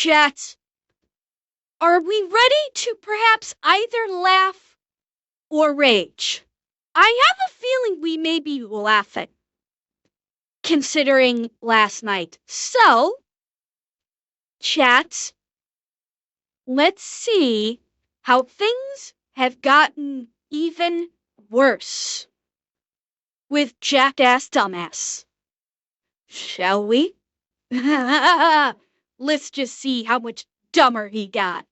Chat, are we ready to perhaps either laugh or rage? I have a feeling we may be laughing, considering last night. So, chat, let's see how things have gotten even worse with Jackass Dumbass. Shall we? Let's just see how much dumber he got.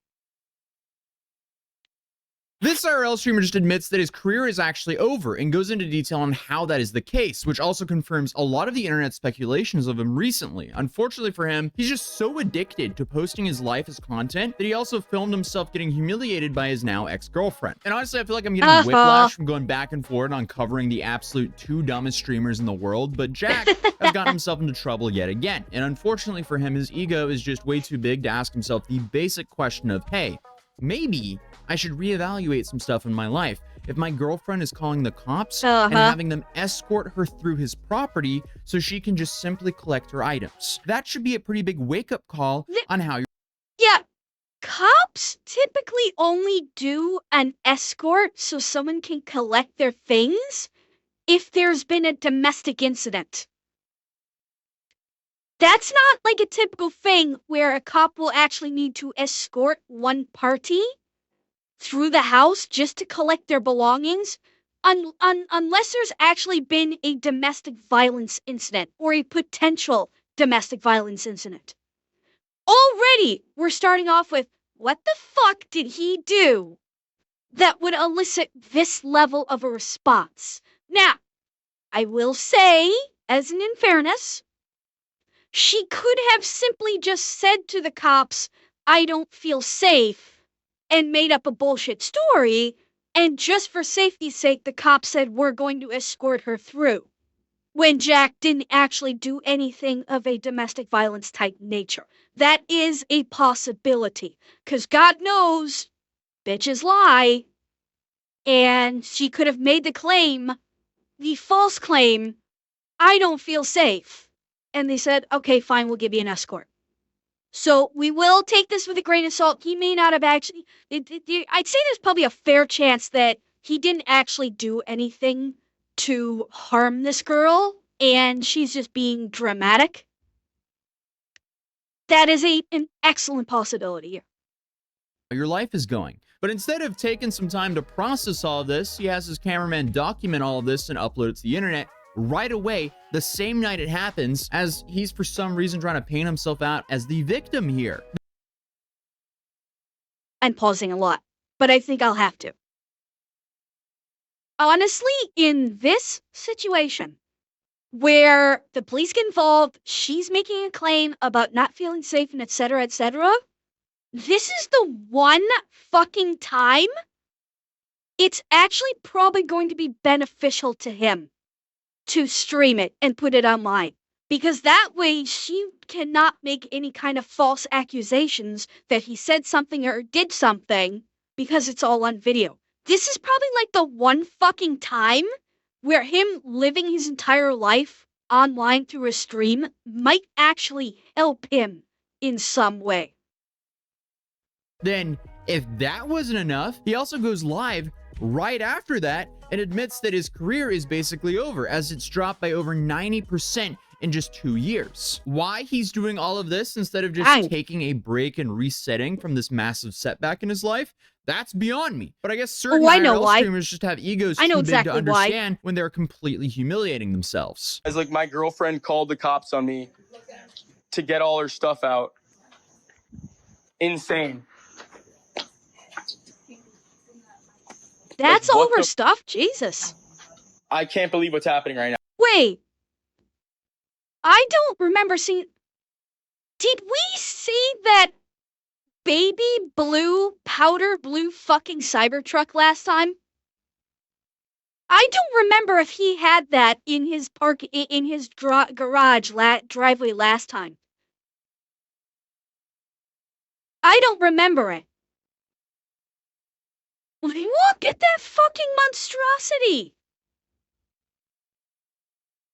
This IRL streamer just admits that his career is actually over and goes into detail on how that is the case, which also confirms a lot of the internet speculations of him recently. Unfortunately for him, he's just so addicted to posting his life as content that he also filmed himself getting humiliated by his now ex-girlfriend. And honestly, I feel like I'm getting whiplash from going back and forth on covering the absolute two dumbest streamers in the world, but Jack has gotten himself into trouble yet again. And unfortunately for him, his ego is just way too big to ask himself the basic question of, hey, maybe I should reevaluate some stuff in my life. If my girlfriend is calling the cops and having them escort her through his property so she can just simply collect her items. That should be a pretty big wake-up call on how you're— Yeah, cops typically only do an escort so someone can collect their things if there's been a domestic incident. That's not like a typical thing where a cop will actually need to escort one party through the house just to collect their belongings, unless there's actually been a domestic violence incident or a potential domestic violence incident. Already, we're starting off with, what the fuck did he do that would elicit this level of a response? Now, I will say, as an in fairness, she could have simply just said to the cops, I don't feel safe, and made up a bullshit story, and just for safety's sake, the cops said, we're going to escort her through, when Jack didn't actually do anything of a domestic violence type nature. That is a possibility, because God knows, bitches lie, and she could have made the claim, the false claim, I don't feel safe. And they said, okay, fine, we'll give you an escort. So we will take this with a grain of salt. He may not have actually, I'd say there's probably a fair chance that he didn't actually do anything to harm this girl, and she's just being dramatic. That is an excellent possibility here. Your life is going. But instead of taking some time to process all of this, he has his cameraman document all of this and upload it to the internet right away, the same night it happens, as he's for some reason trying to paint himself out as the victim here. I'm pausing a lot, but I think I'll have to. Honestly, in this situation, where the police get involved, she's making a claim about not feeling safe and etc., this is the one fucking time it's actually probably going to be beneficial to him to stream it and put it online. Because that way she cannot make any kind of false accusations that he said something or did something because it's all on video. This is probably like the one fucking time where him living his entire life online through a stream might actually help him in some way. Then, if that wasn't enough, he also goes live right after that and admits that his career is basically over, as it's dropped by over 90% in just 2 years. Why he's doing all of this instead of just taking a break and resetting from this massive setback in his life, that's beyond me. But I guess certain IRL streamers just have egos too big to understand when they're completely humiliating themselves. As like my girlfriend called the cops on me to get all her stuff out. Insane. That's all her stuff? Jesus. I can't believe what's happening right now. Wait. I don't remember seeing... Did we see that baby blue, powder blue fucking Cybertruck last time? I don't remember if he had that in his garage driveway last time. I don't remember it. Look at that fucking monstrosity!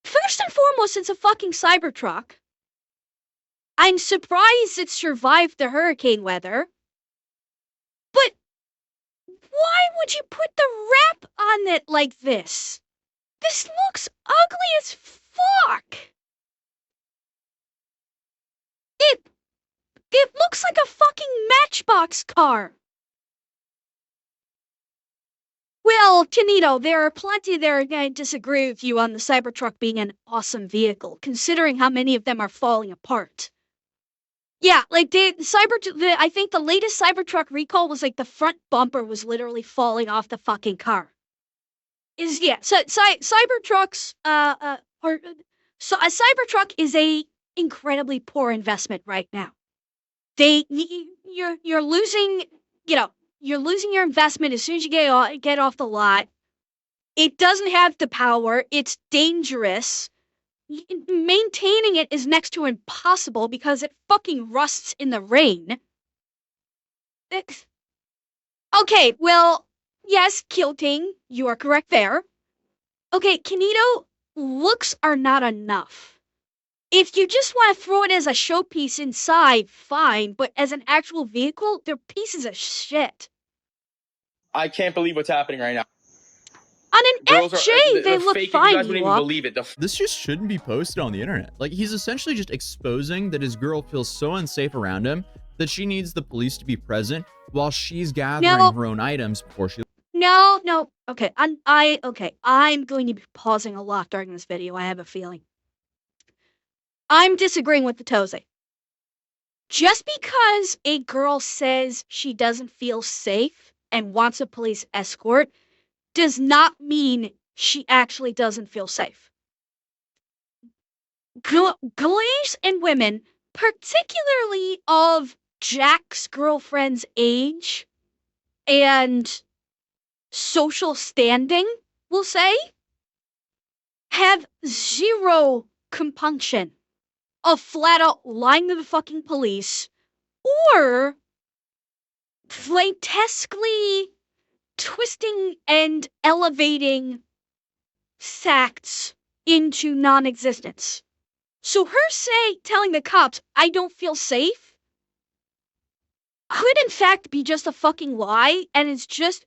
First and foremost, it's a fucking Cybertruck. I'm surprised it survived the hurricane weather. But why would you put the wrap on it like this? This looks ugly as fuck. It looks like a fucking Matchbox car. Well, Canito, there are plenty there I disagree with you on the Cybertruck being an awesome vehicle, considering how many of them are falling apart. Yeah, like I think the latest Cybertruck recall was like the front bumper was literally falling off the fucking car. Cybertrucks, so a Cybertruck is a incredibly poor investment right now. You're losing, you're losing your investment as soon as you get off the lot. It doesn't have the power. It's dangerous. Maintaining it is next to impossible because it fucking rusts in the rain. Okay, well, yes, Kilting, you are correct there. Okay, Canito, looks are not enough. If you just want to throw it as a showpiece inside, fine, but as an actual vehicle, they're pieces of shit. I can't believe what's happening right now. On an Girls FJ, they look fine. You guys wouldn't even believe it. This just shouldn't be posted on the internet. Like, he's essentially just exposing that his girl feels so unsafe around him that she needs the police to be present while she's gathering her own items before she... No. Okay, I'm going to be pausing a lot during this video, I have a feeling. I'm disagreeing with the Atozy. Just because a girl says she doesn't feel safe and wants a police escort does not mean she actually doesn't feel safe. Girls and women, particularly of Jack's girlfriend's age and social standing, we'll say, have zero compunction of flat out lying to the fucking police or grotesquely twisting and elevating facts into non-existence. So her telling the cops, I don't feel safe, could in fact be just a fucking lie, and it's just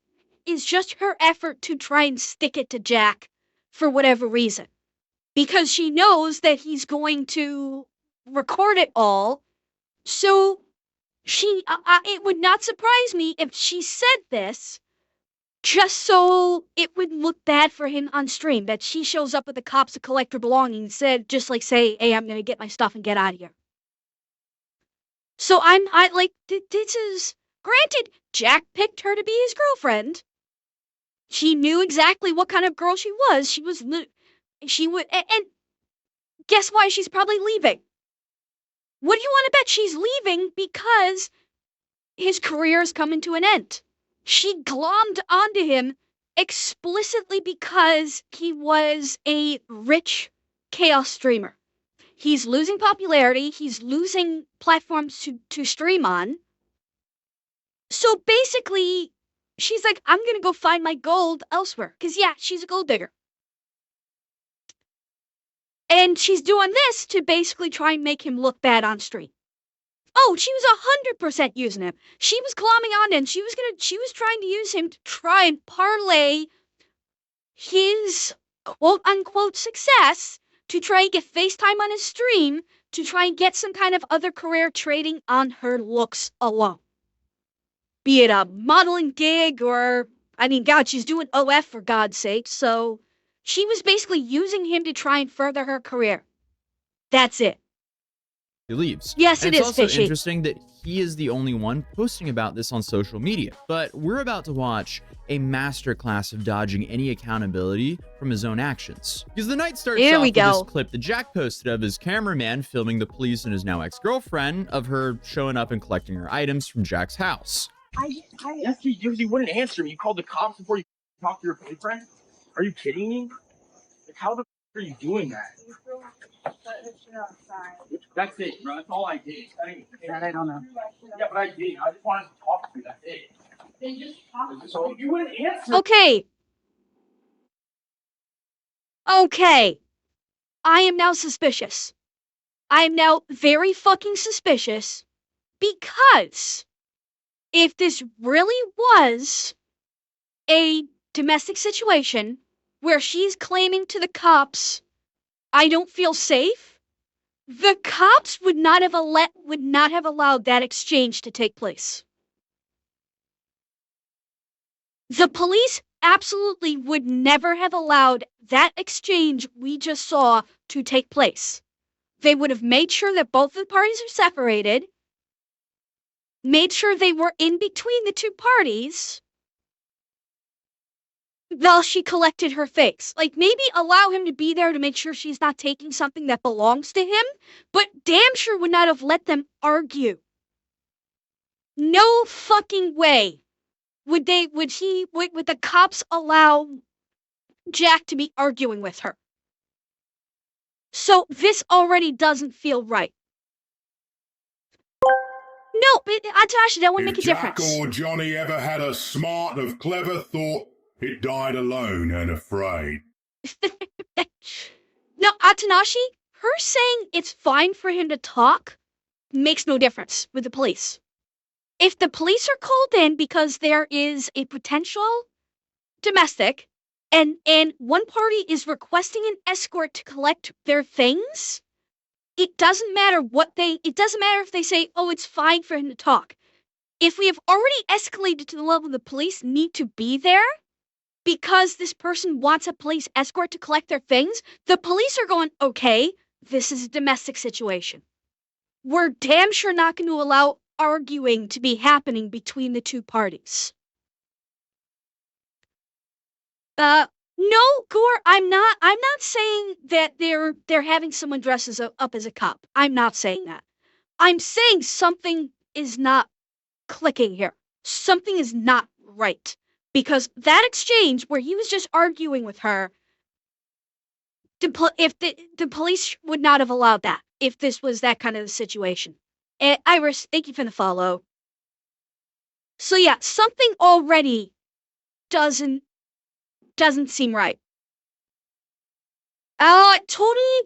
her effort to try and stick it to Jack for whatever reason. Because she knows that he's going to record it all. So it would not surprise me if she said this just so it would look bad for him on stream, that she shows up with the cops to collect her belongings instead, just like say, hey, I'm going to get my stuff and get out of here. So this is, granted, Jack picked her to be his girlfriend. She knew exactly what kind of girl she was. And guess why she's probably leaving? What do you want to bet? She's leaving because his career is coming to an end. She glommed onto him explicitly because he was a rich chaos streamer. He's losing popularity. He's losing platforms to stream on. So basically, she's like, I'm going to go find my gold elsewhere. Because, yeah, she's a gold digger. And she's doing this to basically try and make him look bad on stream. Oh, she was 100% using him. She was glomming on him. She was trying to use him to try and parlay his quote-unquote success to try and get FaceTime on his stream to try and get some kind of other career trading on her looks alone. Be it a modeling gig or, I mean, God, she's doing OF for God's sake, so she was basically using him to try and further her career. That's it. He leaves. Yes, and it is it's also fishy. Interesting that he is the only one posting about this on social media. But we're about to watch a masterclass of dodging any accountability from his own actions. Because the night starts off with this clip that Jack posted of his cameraman filming the police and his now ex-girlfriend of her showing up and collecting her items from Jack's house. Yes, you wouldn't answer me. You called the cops before you talked to your boyfriend? Are you kidding me? Like, how the f are you doing that? That's it, bro. That's all I did. I don't know. Yeah, but I did. I just wanted to talk to you. That's it. So you wouldn't answer. Okay. I am now suspicious. I'm now very fucking suspicious because if this really was a domestic situation where she's claiming to the cops, I don't feel safe, the cops would not have allowed that exchange to take place. The police absolutely would never have allowed that exchange we just saw to take place. They would have made sure that both the parties are separated, made sure they were in between the two parties, while she collected her things. Like, maybe allow him to be there to make sure she's not taking something that belongs to him, but damn sure would not have let them argue. No fucking way would the cops allow Jack to be arguing with her. So this already doesn't feel right. No, Atasha, that wouldn't make a Jack difference. or Johnny ever had a smart of clever thought, it died alone and afraid. No, Atanashi, her saying it's fine for him to talk makes no difference with the police. If the police are called in because there is a potential domestic and one party is requesting an escort to collect their things, it doesn't matter if they say, oh, it's fine for him to talk. If we have already escalated to the level the police need to be there because this person wants a police escort to collect their things, the police are going, okay, this is a domestic situation. We're damn sure not going to allow arguing to be happening between the two parties. No, Gore, I'm not saying that they're having someone dress up as a cop. I'm not saying that. I'm saying something is not clicking here. Something is not right. Because that exchange where he was just arguing with her, if the police would not have allowed that if this was that kind of a situation. Iris, thank you for the follow. So yeah, something already doesn't seem right. Totally.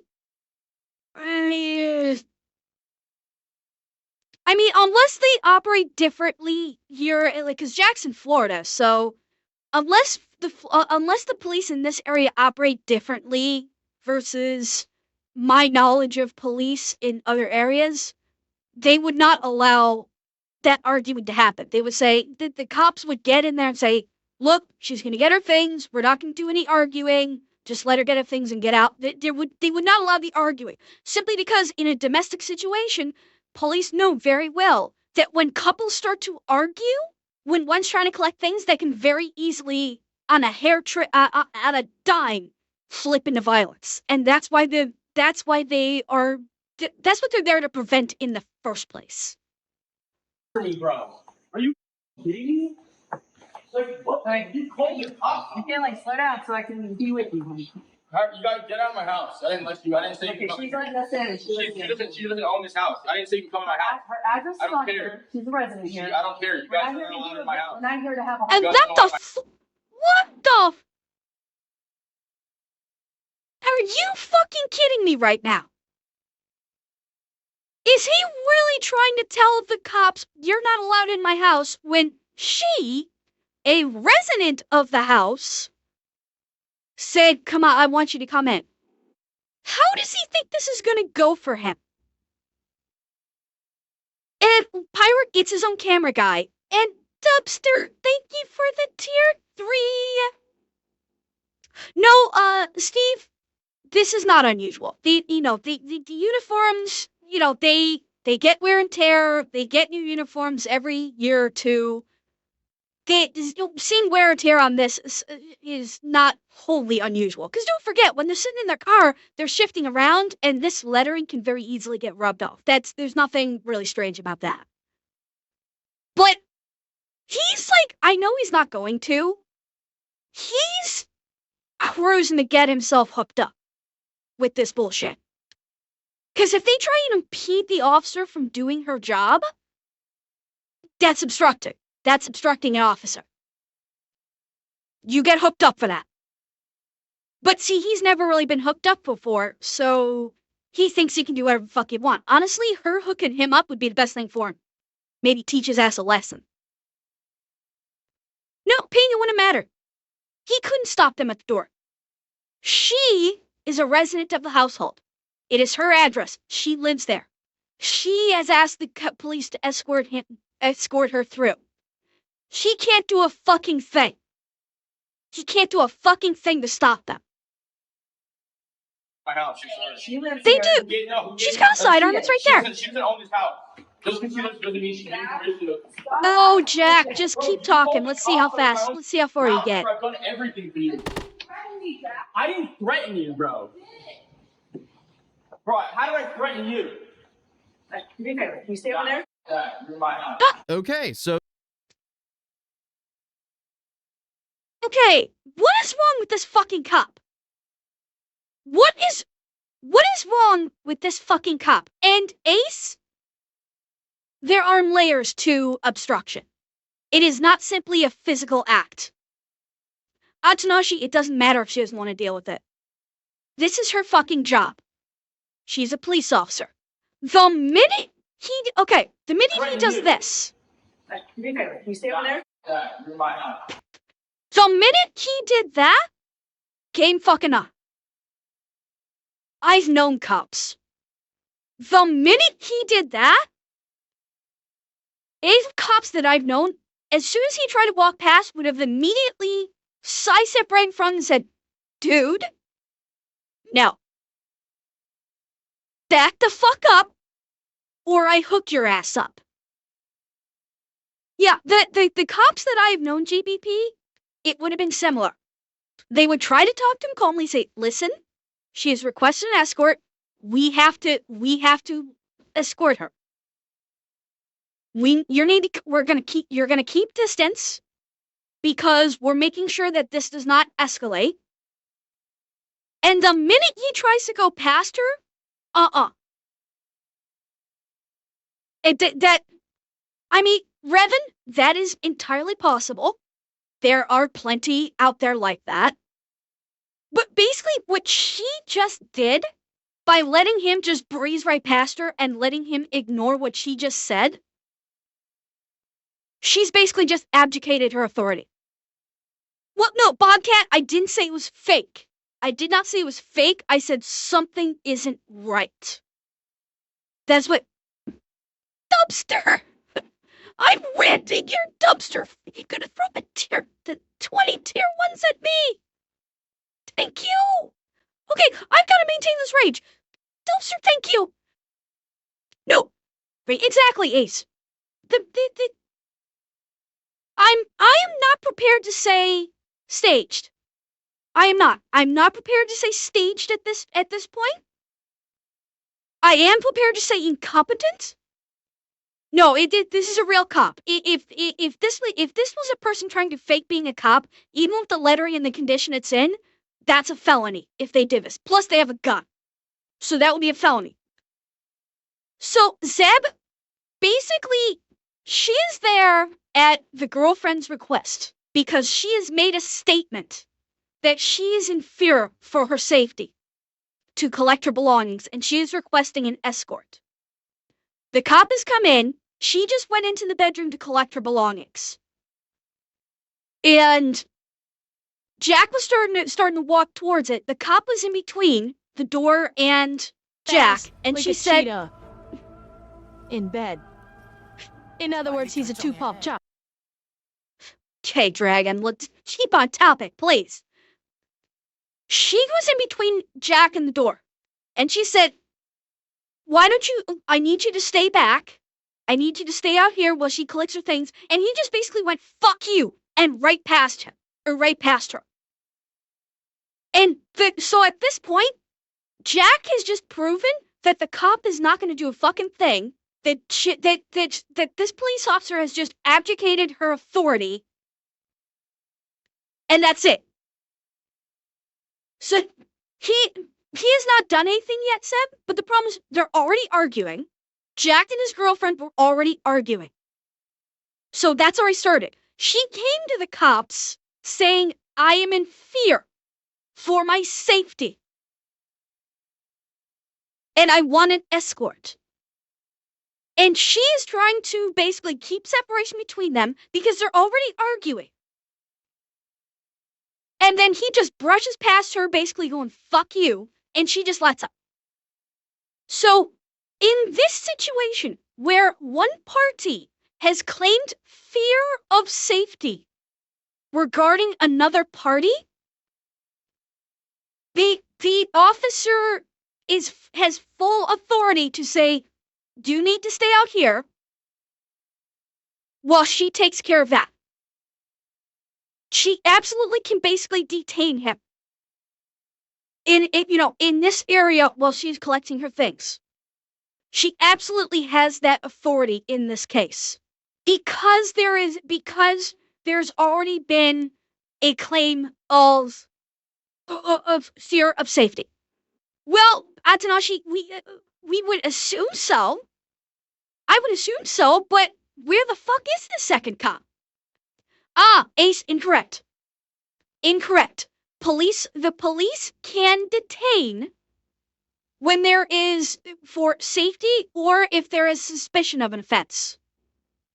I mean, unless they operate differently here, like, cause Jack's in Florida, so unless the police in this area operate differently versus my knowledge of police in other areas, they would not allow that argument to happen. They would say that the cops would get in there and say, look, she's going to get her things. We're not going to do any arguing. Just let her get her things and get out. They would not allow the arguing. Simply because in a domestic situation, police know very well that when couples start to argue, when one's trying to collect things, they can very easily, on a at a dime, flip into violence. And that's what they're there to prevent in the first place. Bro, are you kidding me? Like, what? Like, you called the cops. You can't slow down so I can be with you. You gotta get out of my house. I didn't let you. I didn't say you. She's letting us in. She doesn't own this house. I didn't say you can come to my house. Her address is I don't on care. here. She's a resident here. I don't care. You guys are allowed in my house. We're not here to have a And what the are you fucking kidding me right now? Is he really trying to tell the cops you're not allowed in my house when she, a resident of the house, said, come on, I want you to come in? How does he think this is gonna go for him? And Pirate gets his own camera guy. And Dubster, thank you for the tier 3. No, Steve, this is not unusual. The uniforms, they get wear and tear. They get new uniforms every year or two. Seeing wear and tear on this is not wholly unusual. Because don't forget, when they're sitting in their car, they're shifting around, and this lettering can very easily get rubbed off. There's nothing really strange about that. But he's like, I know he's not going to. He's cruising to get himself hooked up with this bullshit. Because if they try and impede the officer from doing her job, that's obstructing. That's obstructing an officer. You get hooked up for that. But see, he's never really been hooked up before, so He thinks he can do whatever the fuck he wants. Honestly, her hooking him up would be the best thing for him. Maybe teach his ass a lesson. No, paying it wouldn't matter. He couldn't stop them at the door. She is a resident of the household. It is her address. She lives there. She has asked the police to escort her through. She can't do a fucking thing. He can't do a fucking thing to stop them. My house. She lives They here. do. Yeah, no, She's got a sidearm. It's right there. She's gonna own this house. Just because she doesn't mean she can permission to. Oh, Jack, just keep talking. Let's see how fast. Let's see how far you get. I've done everything for you. I didn't threaten you, bro. Bro, how did I threaten you? Do me a favor. Can you stay over there? Yeah, you're in my house. Okay, so Okay, what is wrong with this fucking cop? What is wrong with this fucking cop? And Ace, there are layers to obstruction. It is not simply a physical act. Atanashi, it doesn't matter if she doesn't want to deal with it. This is her fucking job. She's a police officer. The minute he does this, Do me a favor. Can you stay over there? Yeah, you're in my house. the minute he did that, game fucking up. I've known cops. The minute he did that, 8 cops that I've known, as soon as he tried to walk past, would have immediately sidestepped right in front and said, dude, now, back the fuck up, or I hook your ass up. Yeah, the cops that I've known, GBP, it would have been similar. They would try to talk to him calmly, say, listen, she has requested an escort. We have to escort her. You're gonna keep distance because we're making sure that this does not escalate. And the minute he tries to go past her, Revan, that is entirely possible. There are plenty out there like that. But basically, what she just did, by letting him just breeze right past her and letting him ignore what she just said, she's basically just abdicated her authority. Well, no, Bobcat, I didn't say it was fake. I did not say it was fake. I said something isn't right. That's what... Dumpster! I'm renting your dumpster. You're gonna throw the 20 tier 1s at me. Thank you. Okay, I've got to maintain this rage. Dumpster, thank you. No. Right, exactly, Ace. I am not prepared to say staged. I am not. I'm not prepared to say staged at this point. I am prepared to say incompetent. No, this is a real cop. If this was a person trying to fake being a cop, even with the lettering and the condition it's in, that's a felony if they did this. Plus, they have a gun. So that would be a felony. So, Zeb, basically, she is there at the girlfriend's request because she has made a statement that she is in fear for her safety to collect her belongings, and she is requesting an escort. The cop has come in. She just went into the bedroom to collect her belongings. And Jack was starting to walk towards it. The cop was in between the door and Jack, and like she a said, cheetah in bed. In other words, he's a two-pop chop. "Okay, Dragon, let's keep on topic, please." She was in between Jack and the door, and she said, I need you to stay back. I need you to stay out here while she collects her things. And he just basically went, fuck you, and right past him, or right past her. And so at this point, Jack has just proven that the cop is not going to do a fucking thing, that this police officer has just abdicated her authority, and that's it. So he has not done anything yet, Seb, but the problem is they're already arguing. Jack and his girlfriend were already arguing. So that's already started. She came to the cops saying, I am in fear for my safety. and I want an escort. And she is trying to basically keep separation between them because they're already arguing. And then he just brushes past her, basically going, fuck you, and she just lets up. So, in this situation, where one party has claimed fear of safety regarding another party, the officer has full authority to say, you need to stay out here while she takes care of that. She absolutely can basically detain him in this area while she's collecting her things. She absolutely has that authority in this case. Because there's already been a claim of fear of safety. Well, Atanashi, we would assume so. I would assume so, but where the fuck is the second cop? Ace, incorrect. Incorrect. The police can detain when there is for safety or if there is suspicion of an offense.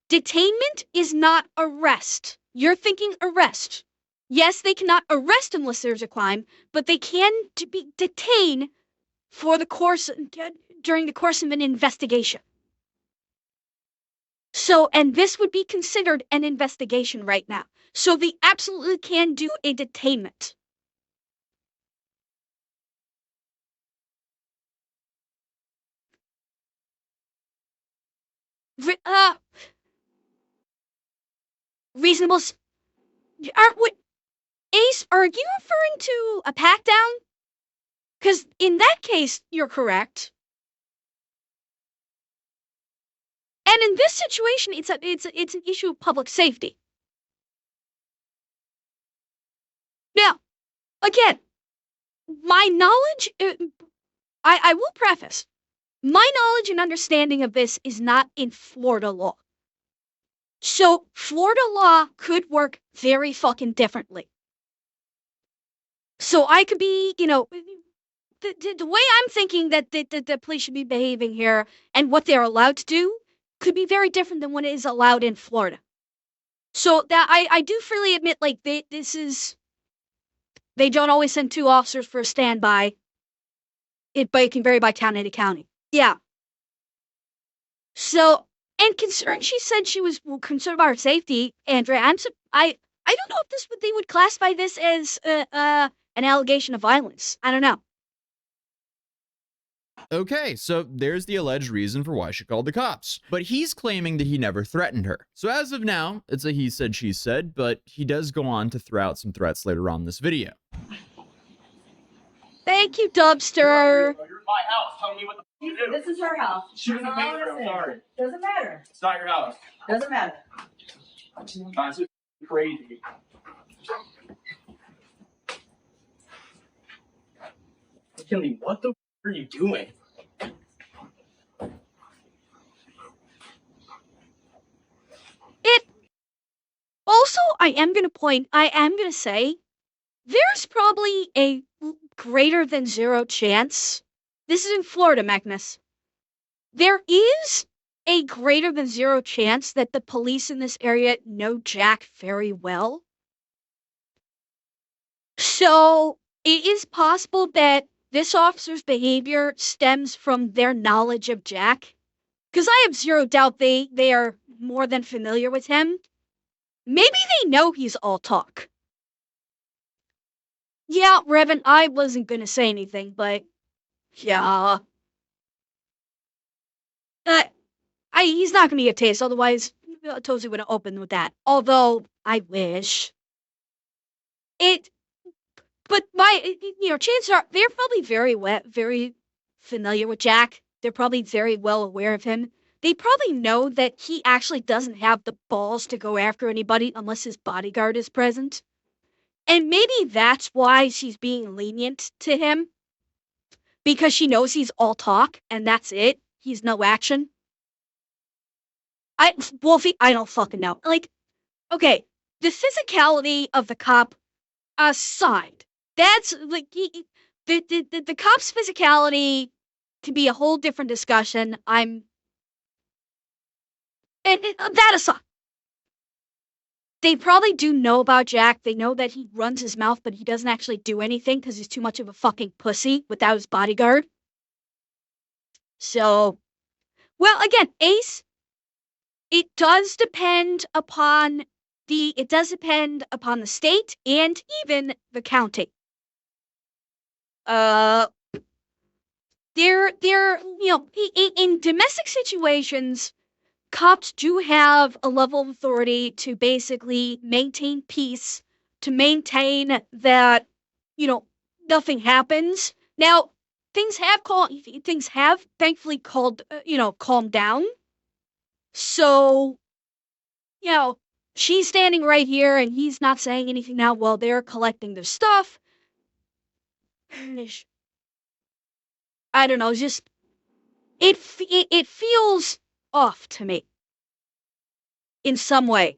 Detainment is not arrest. You're thinking arrest. Yes, they cannot arrest unless there's a crime, but they can be detained for during the course of an investigation. So, and this would be considered an investigation right now. So they absolutely can do a detainment. Reasonable. Ace, are you referring to a pack down? Because in that case, you're correct. And in this situation, it's an issue of public safety. Now, again, my knowledge, I will preface, my knowledge and understanding of this is not in Florida law. So Florida law could work very fucking differently. So I could be, the way I'm thinking that the police should be behaving here and what they're allowed to do could be very different than what is allowed in Florida. So that I do freely admit, like, they don't always send 2 officers for a standby. It can vary by town and county. Yeah. So, and she said she was concerned about her safety, Andrea. I don't know if they would classify this as an allegation of violence. I don't know. Okay, so there's the alleged reason for why she called the cops. But he's claiming that he never threatened her. So as of now, it's a he said, she said, but he does go on to throw out some threats later on in this video. Thank you, Dubster. You're in my house. Tell me what the fuck to do. This is her house. She doesn't pay for it. I'm sorry. Doesn't matter. It's not your house. Doesn't matter. That's crazy. Kinley, what the f are you doing? Also, I am going to say, there's probably a greater than 0 chance. This is in Florida, Magnus. There is a greater than 0 chance that the police in this area know Jack very well. So, it is possible that this officer's behavior stems from their knowledge of Jack. Because I have 0 doubt they are more than familiar with him. Maybe they know he's all talk. Yeah, Revan, I wasn't gonna say anything, but yeah. He's not gonna get tased, otherwise Atozy would have opened with that. Although, I wish. But chances are, they're probably very familiar with Jack. They're probably very well aware of him. They probably know that he actually doesn't have the balls to go after anybody unless his bodyguard is present. And maybe that's why she's being lenient to him. Because she knows he's all talk, and that's it. He's no action. Wolfie, I don't fucking know. Like, okay, the physicality of the cop aside, that's, like, the cop's physicality to be a whole different discussion. That aside, they probably do know about Jack. They know that he runs his mouth, but he doesn't actually do anything because he's too much of a fucking pussy without his bodyguard. So, well, again, Ace, it does depend upon the state and even the county. In domestic situations, cops do have a level of authority to basically maintain peace, to maintain that, nothing happens. Now, things have thankfully calmed down. So, she's standing right here and he's not saying anything now while they're collecting their stuff. I don't know, just it feels off to me in some way.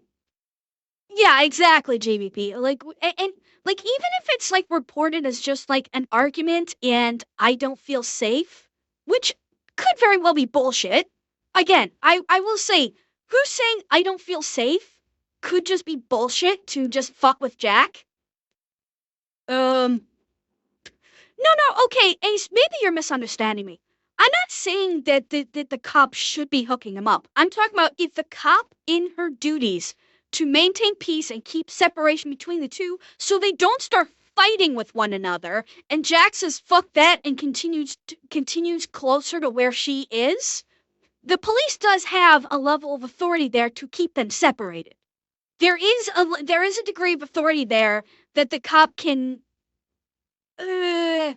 Yeah, exactly, JVP. Like, and like, even if it's like reported as just like an argument and I don't feel safe, which could very well be bullshit. Again, I will say, who's saying I don't feel safe could just be bullshit to just fuck with Jack. No, okay, Ace, maybe you're misunderstanding me. I'm not saying that the cop should be hooking him up. I'm talking about if the cop in her duties to maintain peace and keep separation between the two so they don't start fighting with one another, and Jack says fuck that and continues closer to where she is, the police does have a level of authority there to keep them separated. There is a degree of authority there that the cop can Oh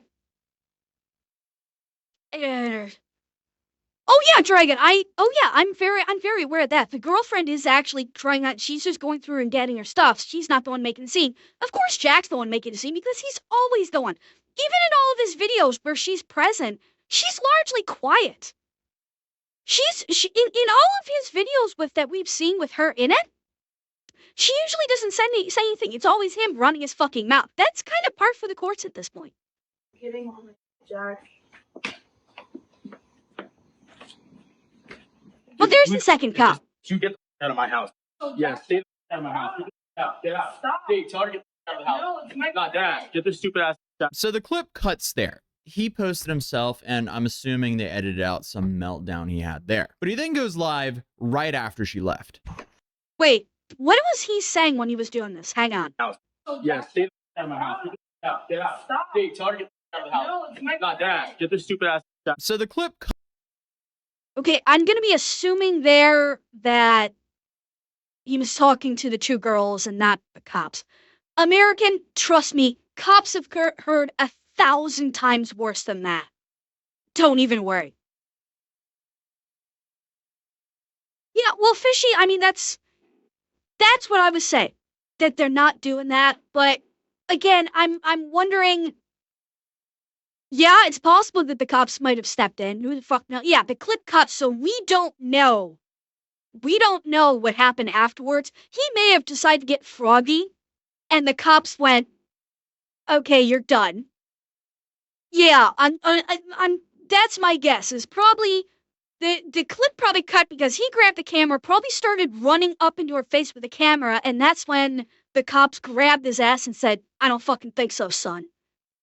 yeah, Dragon. I'm very aware of that. The girlfriend is actually trying out. She's just going through and getting her stuff. She's not the one making the scene. Of course, Jack's the one making the scene because he's always the one. Even in all of his videos where she's present, she's largely quiet. In all of his videos that we've seen with her in it, she usually doesn't say anything. It's always him running his fucking mouth. That's kind of par for the course at this point. Getting on Jack. Well, there's the second cop. You get the out of my house. Yeah, stay out of my house. Get out. Stop. Hey, tell her to get out of the house. No, it's my Not that. Get this stupid ass out. So the clip cuts there. He posted himself, and I'm assuming they edited out some meltdown he had there. But he then goes live right after she left. Wait, what was he saying when he was doing this? Hang on. Yeah, stay out of my house. Get out. Stop. Hey, tell her to get out of the house. No, it's my Not that. Get this stupid ass out. So the clip Okay, I'm gonna be assuming there that he was talking to the two girls and not the cops. American, trust me, cops have heard 1,000 times worse than that. Don't even worry. Yeah, well, Fishy, I mean, that's what I was saying, that they're not doing that. But again, I'm wondering. Yeah, it's possible that the cops might have stepped in. Who the fuck knows? Yeah, the clip cut, so we don't know. We don't know what happened afterwards. He may have decided to get froggy, and the cops went, "Okay, you're done." Yeah, that's my guess. Is probably the clip probably cut because he grabbed the camera, probably started running up into her face with the camera, and that's when the cops grabbed his ass and said, "I don't fucking think so, son."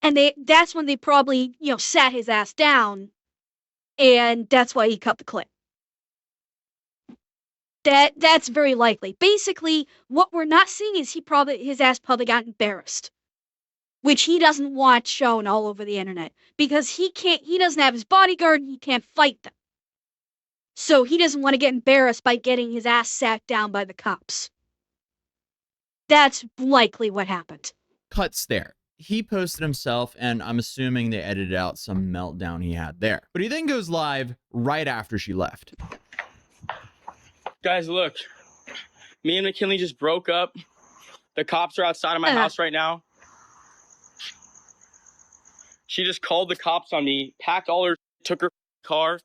And that's when they probably, sat his ass down, and that's why he cut the clip. That's very likely. Basically, what we're not seeing is his ass probably got embarrassed, which he doesn't want shown all over the internet because he doesn't have his bodyguard and he can't fight them. So he doesn't want to get embarrassed by getting his ass sat down by the cops. That's likely what happened. cuts there. He posted himself, and I'm assuming they edited out some meltdown he had there. But he then goes live right after she left. Guys, look. Me and McKinley just broke up. The cops are outside of my house right now. She just called the cops on me, packed all her, took her car,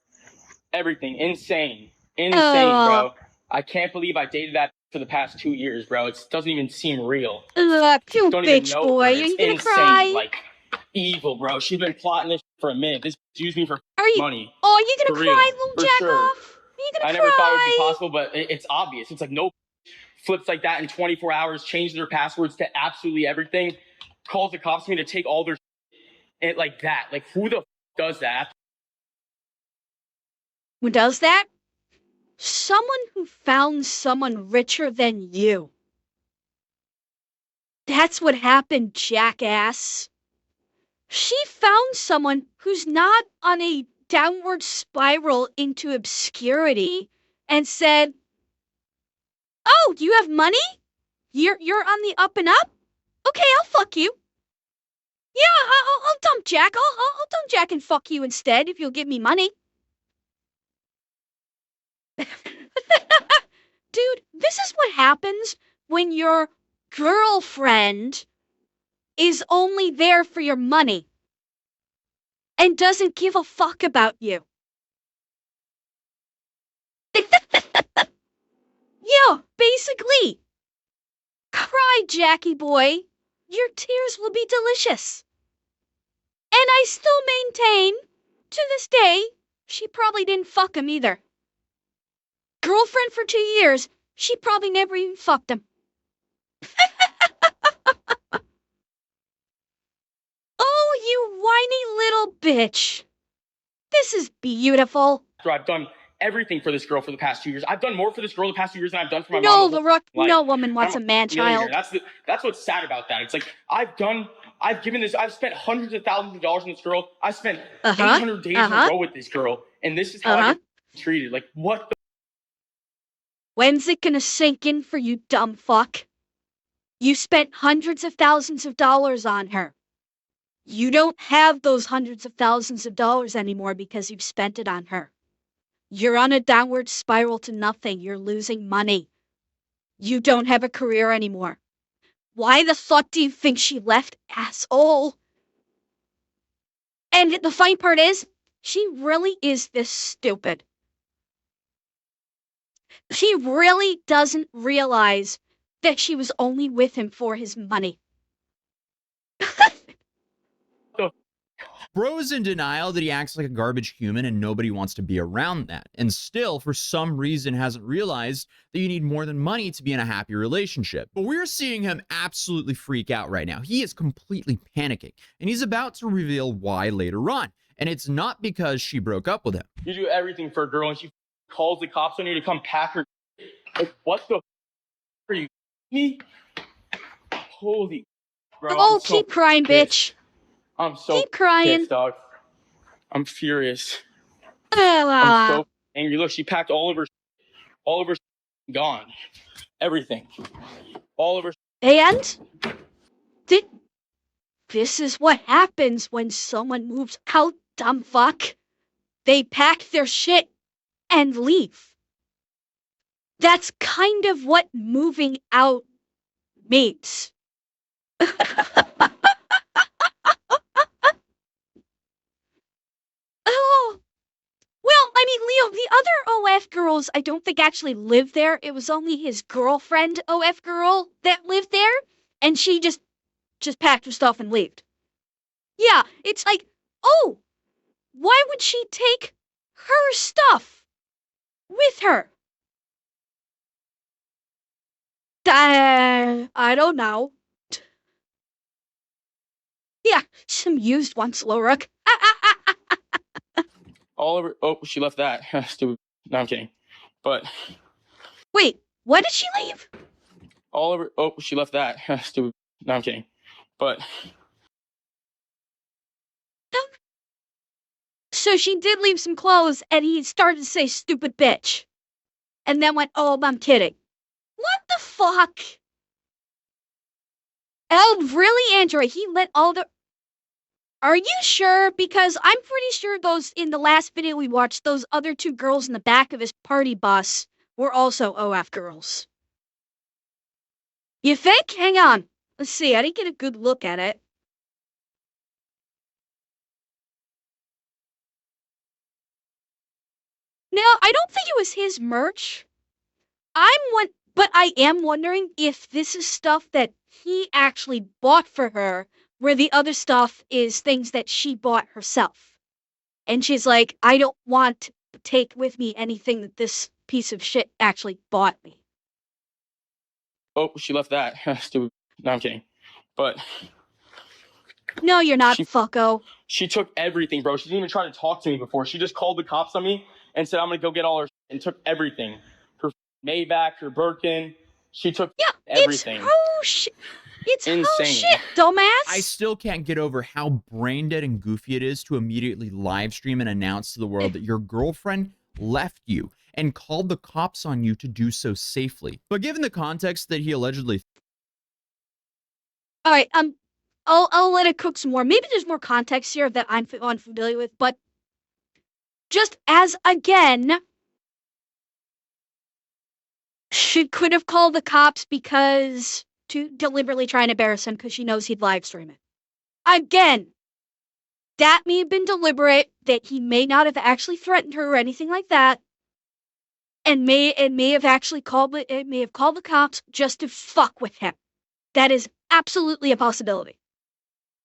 everything. Insane. Bro. I can't believe I dated that for the past 2 years, bro. It doesn't even seem real. You Don't even bitch know boy, her. are It's you gonna insane. cry? Like, evil, bro. She's been plotting this for a minute. This used me for Are you? money. Oh, are you gonna For real, cry, little for jack sure. off? Are you gonna I cry? never thought it would be possible, but it's obvious. It's like no flips like that in 24 hours, changes their passwords to absolutely everything, calls the cops to me to take all their shit like that. Like, who the does that? Who does that? Someone who found someone richer than you. That's what happened, jackass. She found someone who's not on a downward spiral into obscurity and said, "Oh, you have money? You're on the up and up? Okay, I'll fuck you. Yeah, I'll dump Jack. I'll dump Jack and fuck you instead if you'll give me money." Dude, this is what happens when your girlfriend is only there for your money and doesn't give a fuck about you. Yeah, basically. Cry, Jackie boy. Your tears will be delicious. And I still maintain, to this day, she probably didn't fuck him either. Girlfriend for 2 years, she probably never even fucked him. Oh, you whiny little bitch. This is beautiful. I've done everything for this girl for the past 2 years. I've done more for this girl the past 2 years than I've done for my No, mom. LaRock, no woman wants a man-child. That's what's sad about that. It's like I've spent hundreds of thousands of dollars on this girl. I spent 800 days in a row with this girl, and this is how I get treated. Like, what the? When's it gonna sink in for you, dumb fuck? You spent hundreds of thousands of dollars on her. You don't have those hundreds of thousands of dollars anymore because you've spent it on her. You're on a downward spiral to nothing. You're losing money. You don't have a career anymore. Why the fuck do you think she left, asshole? And the funny part is, she really is this stupid. She really doesn't realize that she was only with him for his money. Bro is in denial that he acts like a garbage human and nobody wants to be around that. And still, for some reason, hasn't realized that you need more than money to be in a happy relationship. But we're seeing him absolutely freak out right now. He is completely panicking. And he's about to reveal why later on. And it's not because she broke up with him. You do everything for a girl and she calls the cops on you to come pack her. Like, what the are you me? Holy bro. Oh, keep crying, bitch. I'm so keep crying. pissed, dog. I'm furious. I'm I'm so angry. Look, she packed all of her gone. Everything. All of her. And this is what happens when someone moves out, dumb fuck. They pack their shit and leave. That's kind of what moving out means. Oh, well, I mean, Leo, the other OF girls I don't think actually lived there. It was only his girlfriend, OF girl, that lived there, and she just packed her stuff and left. Yeah, it's like, oh, why would she take her stuff with her? I don't know. Yeah, some used ones, Lorik. All of her. Oh, she left that. Stupid. No, I'm kidding. But. Wait, what did she leave? All of her. Oh, she left that. Stupid. No, I'm kidding. But. So she did leave some clothes, and he started to say stupid bitch. And then went, oh, I'm kidding. What the fuck? Oh, really, Andrea? He let all the... Are you sure? Because I'm pretty sure those, in the last video we watched, those other two girls in the back of his party bus were also OF girls. You think? Hang on. Let's see, I didn't get a good look at it. Now, I don't think it was his merch. But I am wondering if this is stuff that he actually bought for her, where the other stuff is things that she bought herself. And she's like, I don't want to take with me anything that this piece of shit actually bought me. Oh, she left that. Stupid. No, I'm kidding. But No, you're not, fucko. she took everything, bro. She didn't even try to talk to me before. She just called the cops on me and said, I'm going to go get all her shit, and took everything. Her Maybach, her Birkin. She took everything. It's whole shit. It's insane. Whole shit, dumbass. I still can't get over how brain dead and goofy it is to immediately live stream and announce to the world that your girlfriend left you and called the cops on you to do so safely. But given the context that he allegedly... All right, I'll let it cook some more. Maybe there's more context here that I'm unfamiliar with, but just as, again, she could have called the cops because to deliberately try and embarrass him because she knows he'd live stream it. Again, that may have been deliberate, that he may not have actually threatened her or anything like that, and may have actually called the cops just to fuck with him. That is absolutely a possibility.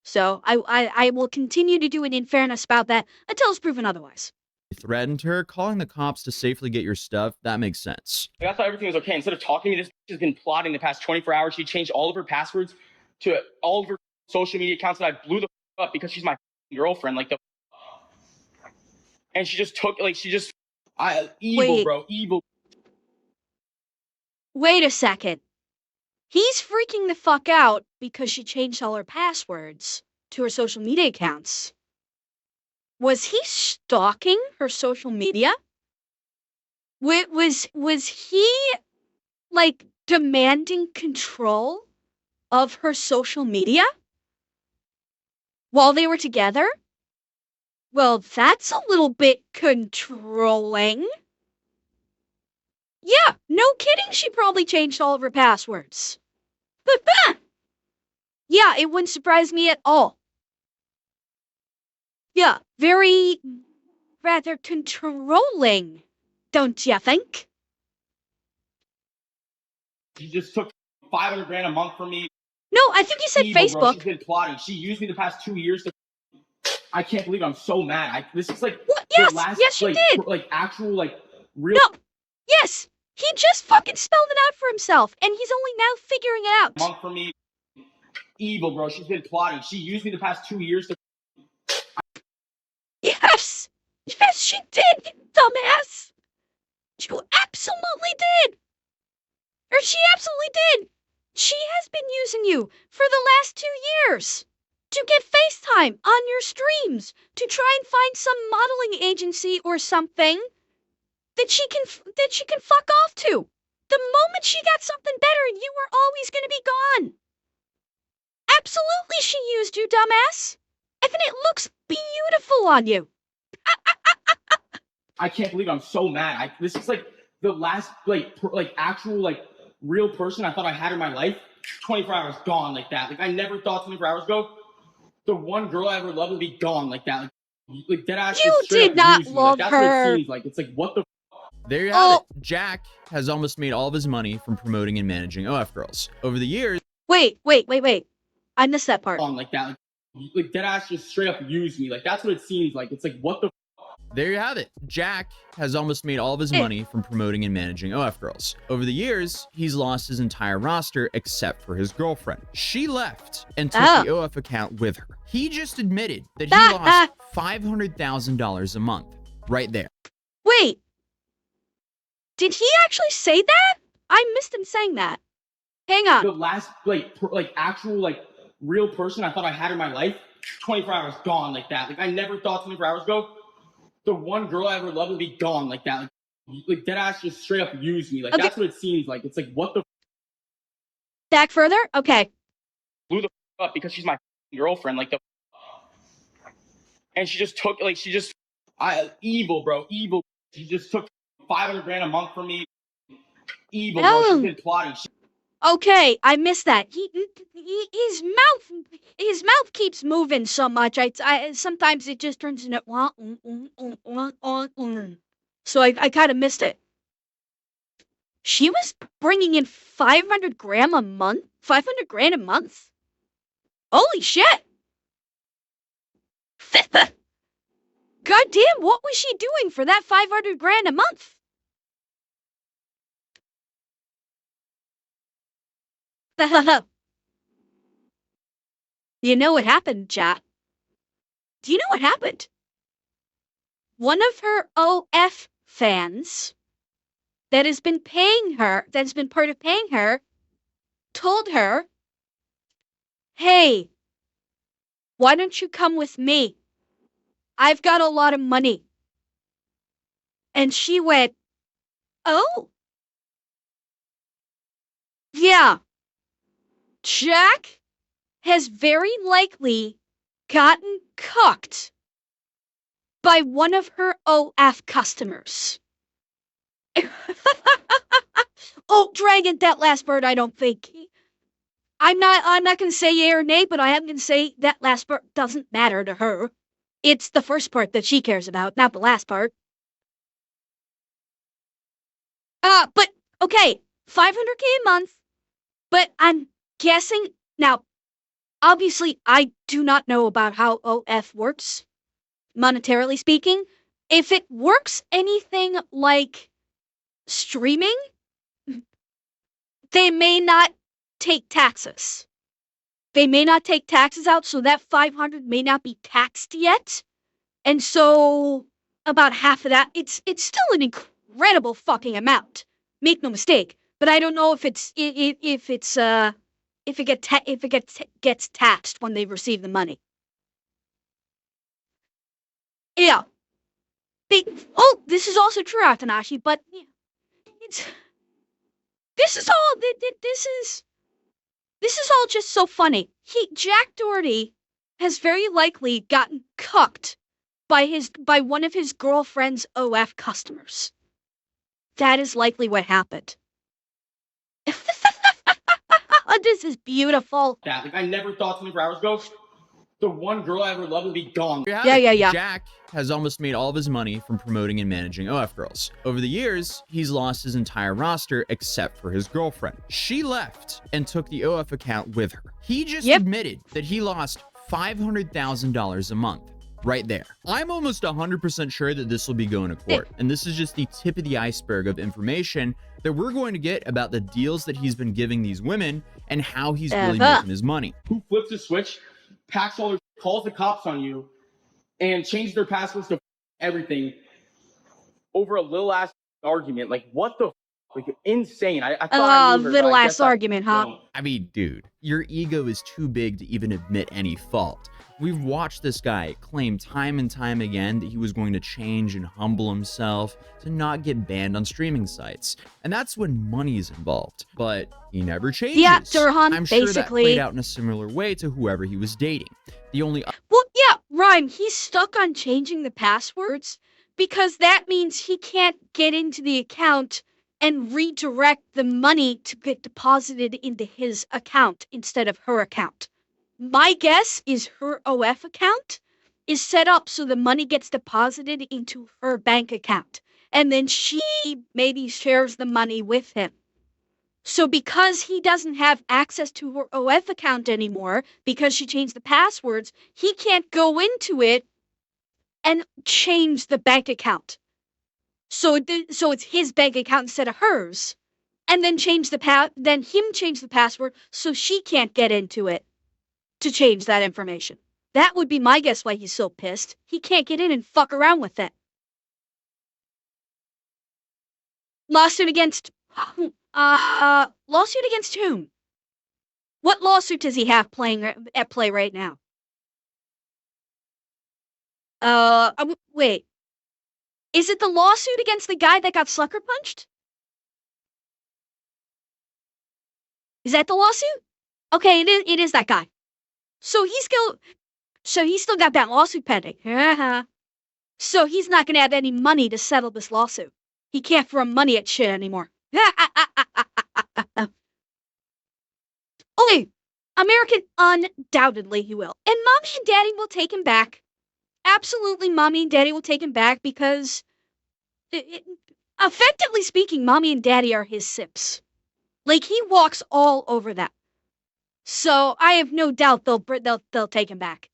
So I will continue to do an in fairness about that until it's proven otherwise. threatened her, calling the cops to safely get your stuff, that makes sense. I thought everything was okay. Instead of talking to me, this bitch has been plotting the past 24 hours. She changed all of her passwords to all of her social media accounts that I blew the up because she's my girlfriend. Like, and she just took, like, evil, bro, evil. Wait a second. He's freaking the fuck out because she changed all her passwords to her social media accounts. Was he stalking her social media? Was he, like, demanding control of her social media while they were together? Well, that's a little bit controlling. Yeah, no kidding, she probably changed all of her passwords. Yeah, it wouldn't surprise me at all. Yeah, very, rather controlling, don't you think? She just took 500 grand a month from me. No, I think you said evil, Facebook. Bro. She's been plotting. She used me the past 2 years to... I can't believe I'm so mad. This is like what? Yes, the last, yes, she did. Like actual, like real. No, yes, he just fucking spelled it out for himself, and he's only now figuring it out. Month for me, evil, bro. She's been plotting. She used me the past 2 years to. Yes, yes, she did, you dumbass. You absolutely did. Or she absolutely did. She has been using you for the last 2 years to get FaceTime on your streams to try and find some modeling agency or something that she can fuck off to. The moment she got something better, you were always going to be gone. Absolutely, she used you, dumbass. And then it looks beautiful on you. I can't believe I'm so mad. This is like the last, like actual, like real person I thought I had in my life. 24 hours gone like that. Like I never thought 24 hours ago the one girl I ever loved would be gone like that. Like dead ass. You did not love like, her. That's what it seems like. It's like what the. There you have it. Jack has almost made all of his money from promoting and managing OF girls. Over the years... Wait. I missed that part. Like that. Like dead ass just straight up used me. Like that's what it seems like. It's like what the. There you have it. Jack has almost made all of his money from promoting and managing OF girls. Over the years, he's lost his entire roster except for his girlfriend. She left and took the OF account with her. He just admitted that he lost $500,000 a month. Right there. Wait. Did he actually say that? I missed him saying that. Hang on. The last, like actual, like real person I thought I had in my life, 24 hours gone like that. Like I never thought 24 hours ago the one girl I ever loved would be gone like that. Like dead ass just straight up used me. Like that's what it seems like. It's like what the. Back further? Okay. Blew the up because she's my girlfriend. Like the. And she just took, like, evil, bro, evil. She just took 500 grand a month from me. Evil, bro. She's been plotting. Okay, I missed that. His mouth keeps moving so much. I sometimes it just turns into so I kind of missed it. She was bringing in 500 grand a month. 500 grand a month. Holy shit! God damn, what was she doing for that 500 grand a month? You know what happened, chat? Do you know what happened? One of her OF fans that has been paying her, that's been part of paying her, told her, hey, why don't you come with me? I've got a lot of money. And she went, oh? Yeah. Jack has very likely gotten cucked by one of her OF customers. Oh, Dragon, that last word I don't think. I'm not gonna say yay or nay, but I am gonna say that last part doesn't matter to her. It's the first part that she cares about, not the last part. But okay, 500K a month, but I'm guessing now, obviously I do not know about how OF works, monetarily speaking. If it works anything like streaming, they may not take taxes. They may not take taxes out, so that 500 may not be taxed yet. And so about half of that, it's still an incredible fucking amount. Make no mistake. But I don't know if it gets taxed when they receive the money. Yeah. This is also true, Atanashi, but yeah, this is all just so funny. Jack Doherty has very likely gotten cucked by one of his girlfriend's OF customers. That is likely what happened. This is beautiful. Yeah, like I never thought 24 hours ago the one girl I ever loved would be gone. Yeah. Jack has almost made all of his money from promoting and managing OF girls. Over the years, he's lost his entire roster except for his girlfriend. She left and took the OF account with her. He just admitted that he lost $500,000 a month. Right there. I'm almost 100% sure that this will be going to court. And this is just the tip of the iceberg of information that we're going to get about the deals that he's been giving these women and how he's really making his money. Who flips a switch, packs all their, calls the cops on you, and changes their passwords to everything over a little ass argument? Like, what the? Like, insane. I thought I knew her, little ass argument, huh? I mean, dude, your ego is too big to even admit any fault. We've watched this guy claim time and time again that he was going to change and humble himself to not get banned on streaming sites. And that's when money is involved. But he never changes. Yeah, Durhan, I'm sure basically. that played out in a similar way to whoever he was dating. The only... Well, yeah, Rhyme, he's stuck on changing the passwords because that means he can't get into the account and redirect the money to get deposited into his account instead of her account. My guess is her OF account is set up so the money gets deposited into her bank account. And then she maybe shares the money with him. So because he doesn't have access to her OF account anymore, because she changed the passwords, he can't go into it and change the bank account. So it's his bank account instead of hers. And then change the password so she can't get into it to change that information. That would be my guess why he's so pissed. He can't get in and fuck around with it. Lawsuit against whom? What lawsuit does he have at play right now? Wait. Is it the lawsuit against the guy that got sucker punched? Is that the lawsuit? Okay, it is that guy. So he's still got that lawsuit pending. So he's not gonna have any money to settle this lawsuit. He can't throw money at shit anymore. Okay, American, undoubtedly he will. And Mommy and Daddy will take him back. Absolutely, Mommy and Daddy will take him back because, effectively speaking, Mommy and Daddy are his sips. Like, he walks all over them. So I have no doubt they'll take him back.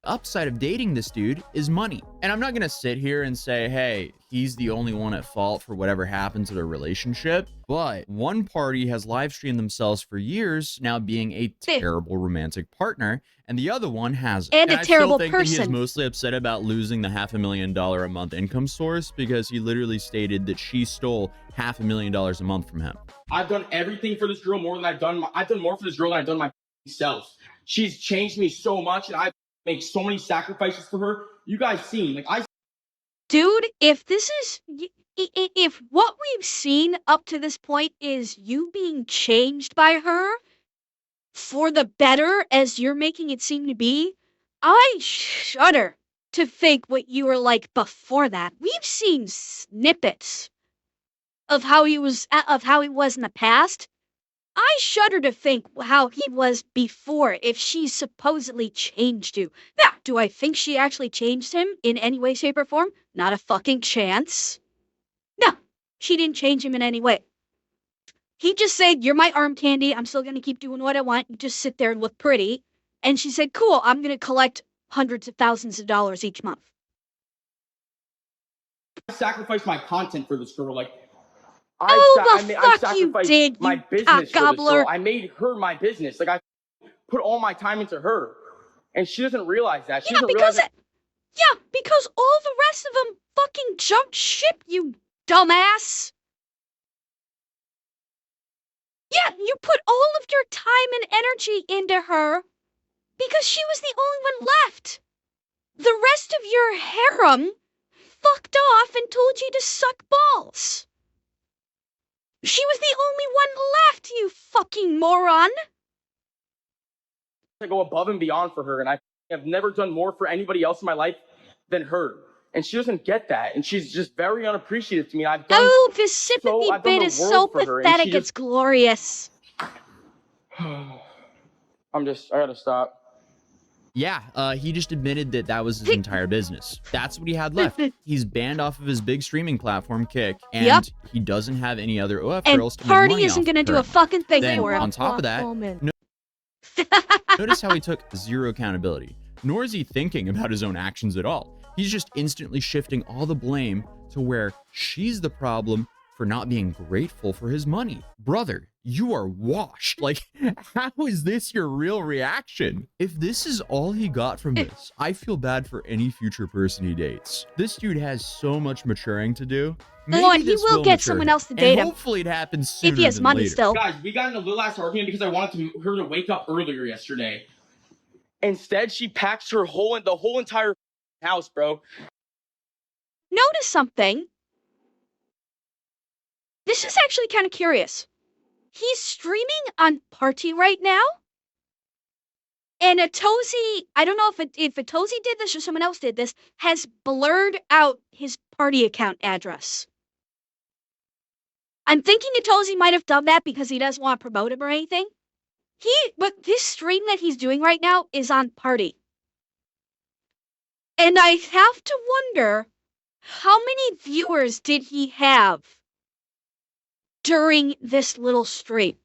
upside of dating this dude is money. And I'm not gonna sit here and say, hey, he's the only one at fault for whatever happened to their relationship, but one party has live streamed themselves for years now being a terrible romantic partner, and the other one hasn't. And a terrible I still think that he is person. mostly upset about losing the $500,000 a month income source because he literally stated that she stole $500,000 a month from him. I've done everything for this girl more than I've done more for this girl than I've done myself. She's changed me so much, and I've made so many sacrifices for her. You guys seen, like, Dude, if this is, if what we've seen up to this point is you being changed by her for the better as you're making it seem to be, I shudder to think what you were like before that. We've seen snippets of how he was in the past. I shudder to think how he was before if she supposedly changed you. Now, do I think she actually changed him in any way, shape, or form? Not a fucking chance. No, she didn't change him in any way. He just said, you're my arm candy. I'm still going to keep doing what I want. You just sit there and look pretty. And she said, cool, I'm going to collect hundreds of thousands of dollars each month. I sacrificed my content for this girl. Like, I sacrificed my business for this girl. I made her my business. Like, I put all my time into her, and she doesn't realize that. She doesn't realize that. Yeah, because all the rest of them fucking jumped ship, you dumbass. Yeah, you put all of your time and energy into her because she was the only one left. The rest of your harem fucked off and told you to suck balls. She was the only one left, you fucking moron. I go above and beyond for her, and I have never done more for anybody else in my life than her. And she doesn't get that, and she's just very unappreciative to me. I've done this sympathy bit is so pathetic, it's glorious. I gotta stop. Yeah, he just admitted that that was his entire business. That's what he had left. He's banned off of his big streaming platform, Kick, and he doesn't have any other OF girls to make money off. And Party isn't gonna do a fucking thing for him. On top of that, notice how he took zero accountability, nor is he thinking about his own actions at all. He's just instantly shifting all the blame to where she's the problem for not being grateful for his money. Brother, you are washed. Like, how is this your real reaction? If this is all he got from this, I feel bad for any future person he dates. This dude has so much maturing to do. Maybe he will get someone else to date him. Hopefully it happens sooner if he has money later. still. Guys, we got in a little ass argument because I wanted her to wake up earlier yesterday. Instead, she packs the whole entire house, bro. Notice something. This is actually kind of curious. He's streaming on Party right now. And Atozy, I don't know if Atozy did this or someone else did this, has blurred out his Party account address. I'm thinking Atozy might have done that because he doesn't want to promote him or anything. But this stream that he's doing right now is on Party. And I have to wonder, how many viewers did he have during this little stream?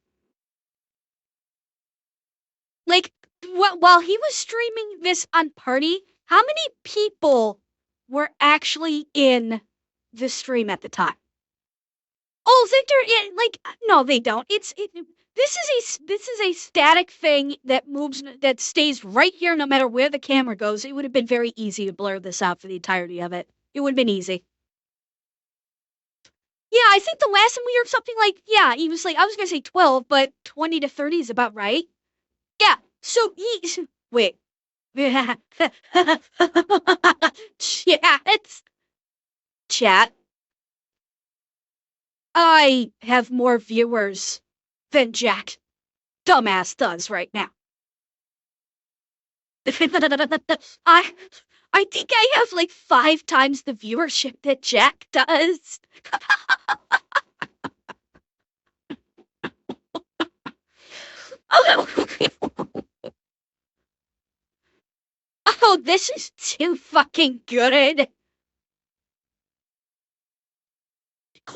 Like, while he was streaming this on Party, how many people were actually in the stream at the time? Oh, Victor, no, they don't. This is a static thing that stays right here no matter where the camera goes. It would have been very easy to blur this out for the entirety of it. It would have been easy. Yeah, I think the last time we heard something like, yeah, he was like, I was going to say 12, but 20 to 30 is about right. Yeah, so wait. Yeah, Chat. I have more viewers than Jack dumbass does right now. I think I have like 5 times the viewership that Jack does. Oh, this is too fucking good.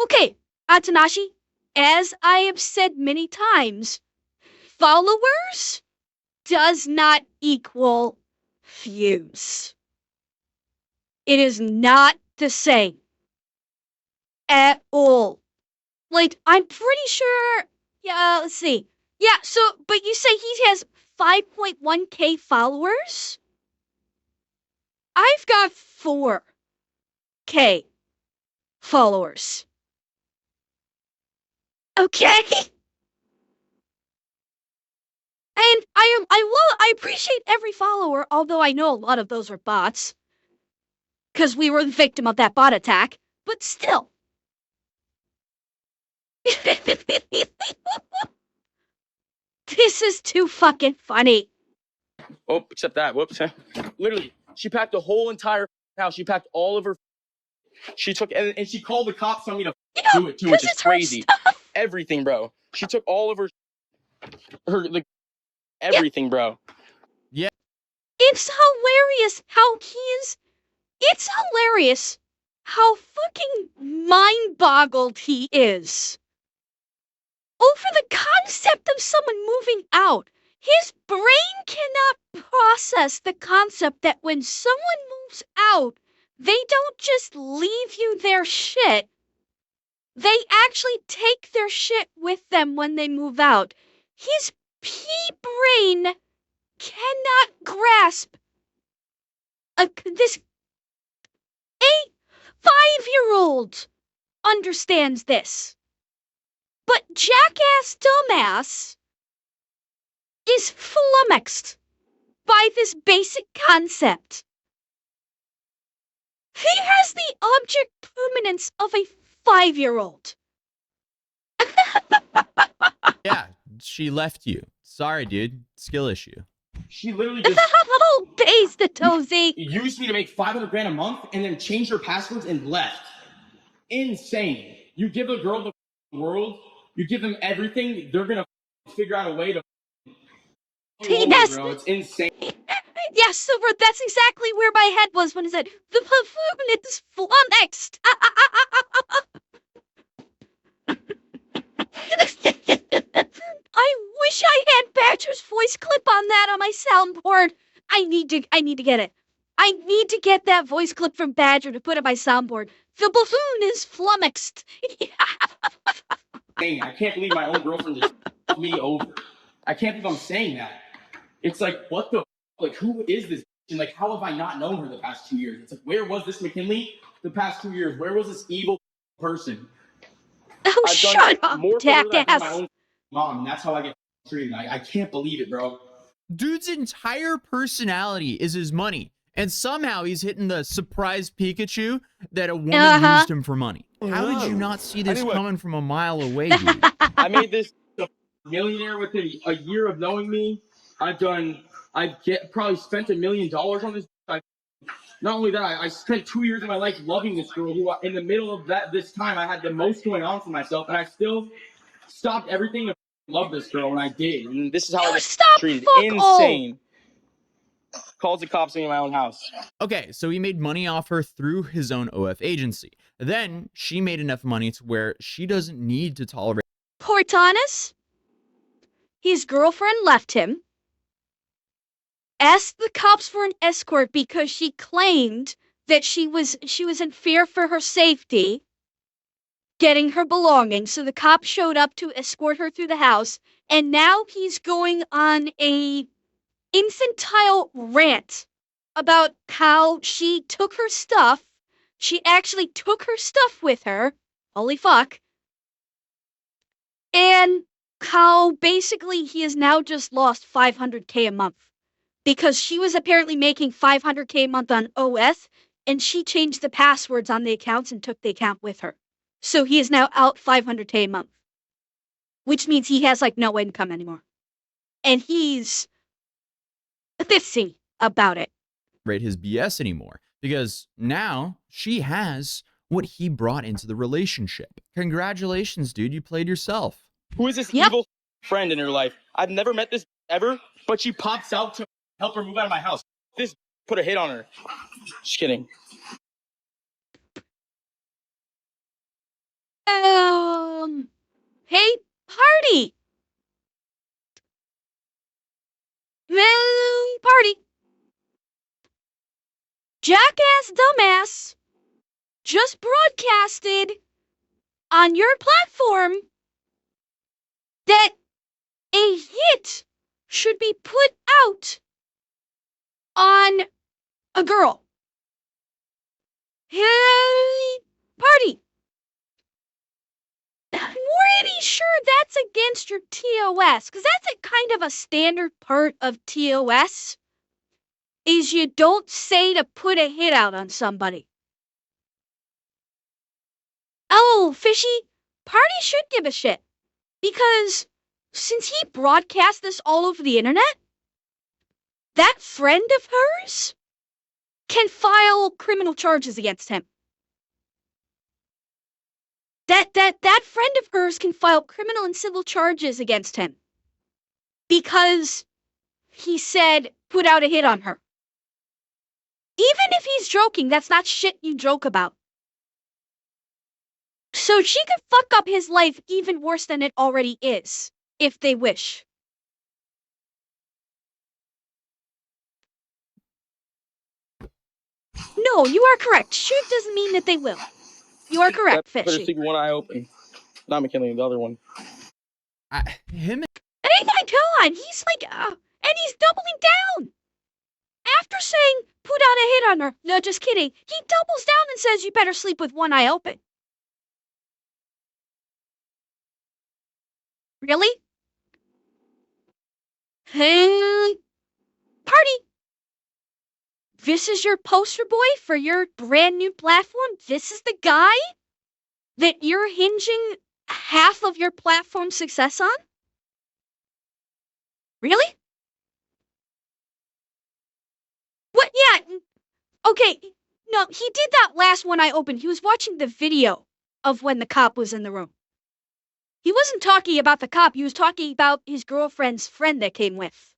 Okay, Atanashi, as I have said many times, followers does not equal views. It is not the same at all. Like, I'm pretty sure. Yeah, let's see. Yeah, so, but you say he has 5.1k followers? I've got 4k followers. Okay? And I appreciate every follower, although I know a lot of those are bots. Because we were the victim of that bot attack. But still. This is too fucking funny. Oh, except that. Whoops. Literally, she packed the whole entire house. She packed all of her. She took and she called the cops on me to do it too, which is crazy. Everything, bro. She took all of her like everything, bro. Yeah. It's hilarious how it's hilarious how fucking mind-boggled he is. Over the concept of someone moving out. His brain cannot process the concept that when someone moves out, they don't just leave you their shit. They actually take their shit with them when they move out. His pea brain cannot grasp this. A 5-year-old understands this. But jackass dumbass is flummoxed by this basic concept. He has the object permanence of a 5-year-old. Yeah, she left you. Sorry, dude. Skill issue. She literally just Oh, pays the Atozy. used me to make 500 grand a month and then changed her passwords and left. Insane. You give a girl the world, you give them everything, they're gonna figure out a way to. Bro, it's insane. Yes, Super, that's exactly where my head was when I said, the buffoon is flummoxed. I wish I had Badger's voice clip on that on my soundboard. I need to get it. I need to get that voice clip from Badger to put on my soundboard. The buffoon is flummoxed. I can't believe my own girlfriend just fucked me over. I can't believe I'm saying that. It's like, what the, like, who is this? And like, how have I not known her the past 2 years? It's like, where was this McKinley the past 2 years? Where was this evil person? Oh, I've shut done up, more for her than I do my jackass. own mom, and that's how I get treated. I can't believe it, bro. Dude's entire personality is his money. And somehow he's hitting the surprise Pikachu that a woman used him for money. How did you not see this coming from a mile away, dude? I made this a millionaire within a year of knowing me. I've probably spent $1 million on this. Not only that, I spent 2 years of my life loving this girl who, in the middle of this time, I had the most going on for myself, and I still stopped everything to love this girl, and I did. And this is how I was treated. Insane. Calls the cops in my own house. Okay, so he made money off her through his own OF agency. Then she made enough money to where she doesn't need to tolerate. Poor Thomas. His girlfriend left him. Asked the cops for an escort because she claimed that she was in fear for her safety, getting her belongings. So the cops showed up to escort her through the house, and now he's going on a infantile rant about how she took her stuff. She actually took her stuff with her. Holy fuck. And how basically he has now just lost 500k a month. Because she was apparently making 500k a month on OS, and she changed the passwords on the accounts and took the account with her. So he is now out 500k a month. Which means he has like no income anymore. And he's pissy about it. His BS anymore, because now she has what he brought into the relationship. Congratulations, dude, you played yourself. Who is this evil friend in her life? I've never met this ever, but she pops out to help her move out of my house. This put a hit on her. Just kidding. Hey, party. Party. jackass dumbass just broadcasted on your platform that a hit should be put out on a girl. Hey, party. I'm pretty sure that's against your TOS, because that's a kind of a standard part of TOS, is you don't say to put a hit out on somebody. Oh, Fishy, party should give a shit, because since he broadcast this all over the internet, that friend of hers can file criminal charges against him. That friend of hers can file criminal and civil charges against him because he said put out a hit on her. Even if he's joking, that's not shit you joke about. So she could fuck up his life even worse than it already is, if they wish. No, you are correct. Shoot doesn't mean that they will. You are correct, Put Fishy. sleep with one eye open. Not McKinley, the other one. Him Hey my god, he's like, and he's doubling down. After saying, put out a hit on her, no, just kidding, he doubles down and says you better sleep with one eye open. Really? Hey, party. This is your poster boy for your brand new platform? This is the guy that you're hinging half of your platform success on? Really? What? Yeah. Okay. No, he did that last one I opened. He was watching the video of when the cop was in the room. He wasn't talking about the cop. He was talking about his girlfriend's friend that came with.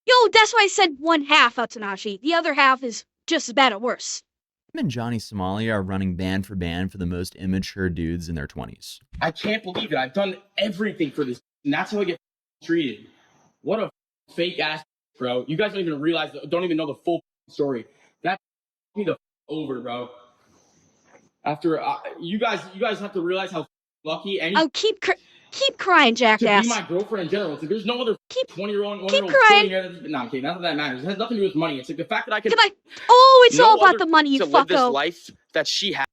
Yo, that's why I said one half, Atsunashi. The other half is just as bad or worse. Him and Johnny Somalia are running band for band for the most immature dudes in their 20s. I can't believe it. I've done everything for this, and that's how I get treated. What a fake ass, bro. You guys don't even realize, don't even know the full story. That's me the over, bro. After you guys have to realize how lucky any. Oh, keep crying, jackass. To be my girlfriend in general. It's like there's no other 20-year-old, keep crying. No, I'm kidding. Not that matters. It has nothing to do with money. It's like the fact that I can. Goodbye. Oh, it's no all about other the money, you to live this fucko. life that she has.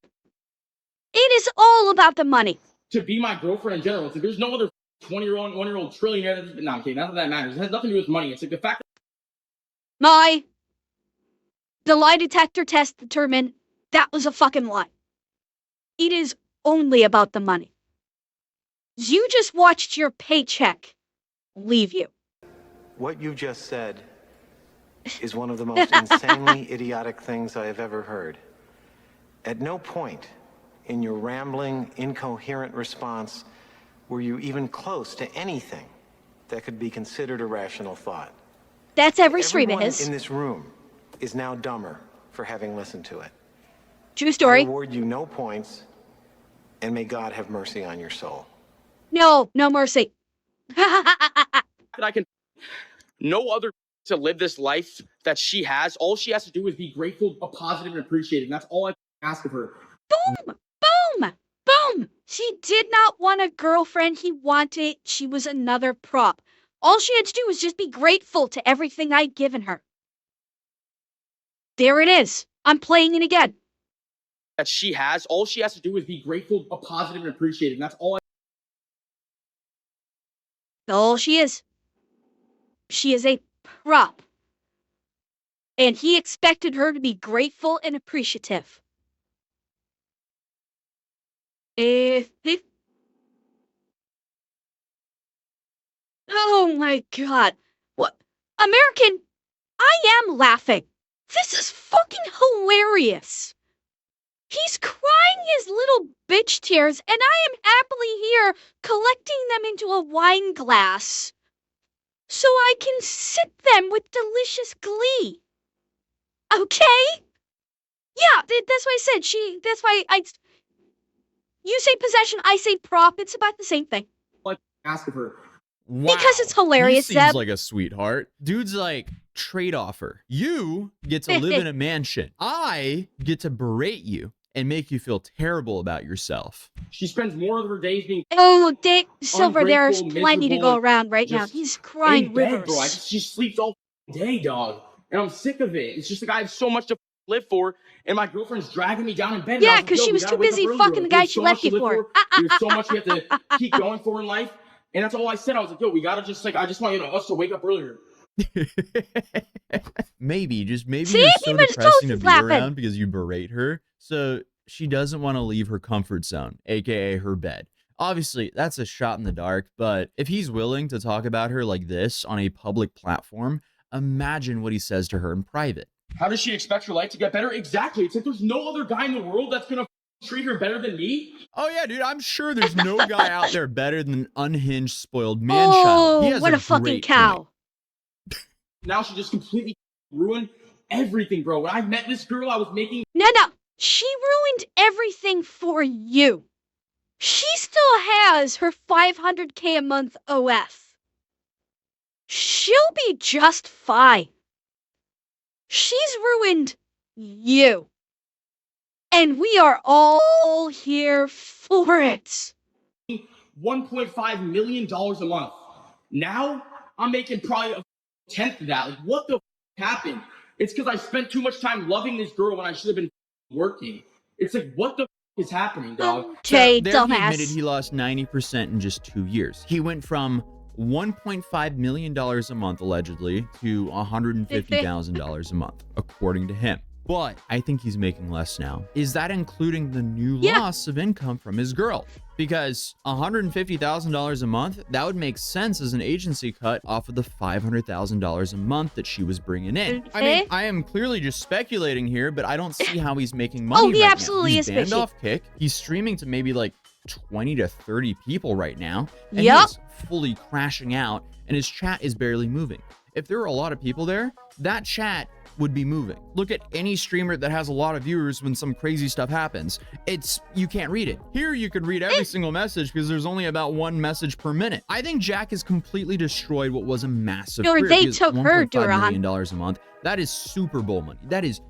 It is all about the money. To be my girlfriend in general. It's like there's no other 20-year-old, 1-year-old trillionaire. No, I'm kidding. Not that matters. It has nothing to do with money. It's like the fact that. The lie detector test determined that was a fucking lie. It is only about the money. You just watched your paycheck leave you. What you just said is one of the most insanely idiotic things I have ever heard. At no point in your rambling, incoherent response were you even close to anything that could be considered a rational thought. That's every stream of Everyone his. in this room is now dumber for having listened to it. True story. I award you no points, and may God have mercy on your soul. No mercy. I can. No other to live this life that she has. All she has to do is be grateful, positive, and appreciative. And that's all I ask of her. Boom! Boom! Boom! She did not want a girlfriend. He wanted. She was another prop. All she had to do was just be grateful to everything I'd given her. There it is. I'm playing it again. That she has. All she has to do is be grateful, positive, and appreciative. And that's all All she is. She is a prop. And he expected her to be grateful and appreciative. Oh my god. What? American, I am laughing. This is fucking hilarious. He's crying his little bitch tears, and I am happily here collecting them into a wine glass so I can sip them with delicious glee. Okay? Yeah, that's why I said that's why you say possession, I say prop. It's about the same thing. I ask of her. Wow. Because it's hilarious, He seems Zeb. like a sweetheart. Dude's like, trade offer. You get to live in a mansion. I get to berate you and make you feel terrible about yourself. She spends more of her days being Silver, there's ungrateful, plenty to go miserable, around right now. just He's crying in bed, rivers. bro. She sleeps all day, dog. And I'm sick of it. It's just like I have so much to live for, and my girlfriend's dragging me down in bed. Yeah, because she was too busy fucking the guy she left you for. We have so much we have to keep going for in life. And that's all I said. I was like, yo, we gotta just like, I just want us to wake up earlier. maybe See, you're so he was depressing to totally be laughing. around because you berate her. So she doesn't want to leave her comfort zone, aka her bed. Obviously, that's a shot in the dark, but if he's willing to talk about her like this on a public platform, imagine what he says to her in private. How does she expect her life to get better? Exactly. It's like there's no other guy in the world that's gonna treat her better than me. Oh yeah, dude, I'm sure there's no guy out there better than an unhinged, spoiled man-child. He has What a fucking great cow. point. Now she just completely ruined everything, bro. When I met this girl, I was making... No. She ruined everything for you. She still has her 500K a month OF. She'll be just fine. She's ruined you. And we are all here for it. $1.5 million a month. Now, I'm making probably a tenth of that. Like, what the happened? It's because I spent too much time loving this girl when I should have been working. It's like, what the is happening, dog? Okay, There dumbass. he admitted he lost 90% in just 2 years. He went from $1.5 million a month, allegedly, to $150,000 a month, according to him. But I think he's making less now. Is that including the new loss of income from his girl? Because $150,000 a month, that would make sense as an agency cut off of the $500,000 a month that she was bringing in. I mean, I am clearly just speculating here, but I don't see how he's making money he right absolutely now. is He's banned fishy. off Kick. He's streaming to maybe like 20 to 30 people right now. And Yep. he's fully crashing out, and his chat is barely moving. If there were a lot of people there, that chat would be moving. Look at any streamer that has a lot of viewers when some crazy stuff happens. You can't read it. Here you can read every single message because there's only about one message per minute. I think Jack has completely destroyed what was a massive Or career, they because took her, $1.5 million Duran. a month. That is Super Bowl money. That is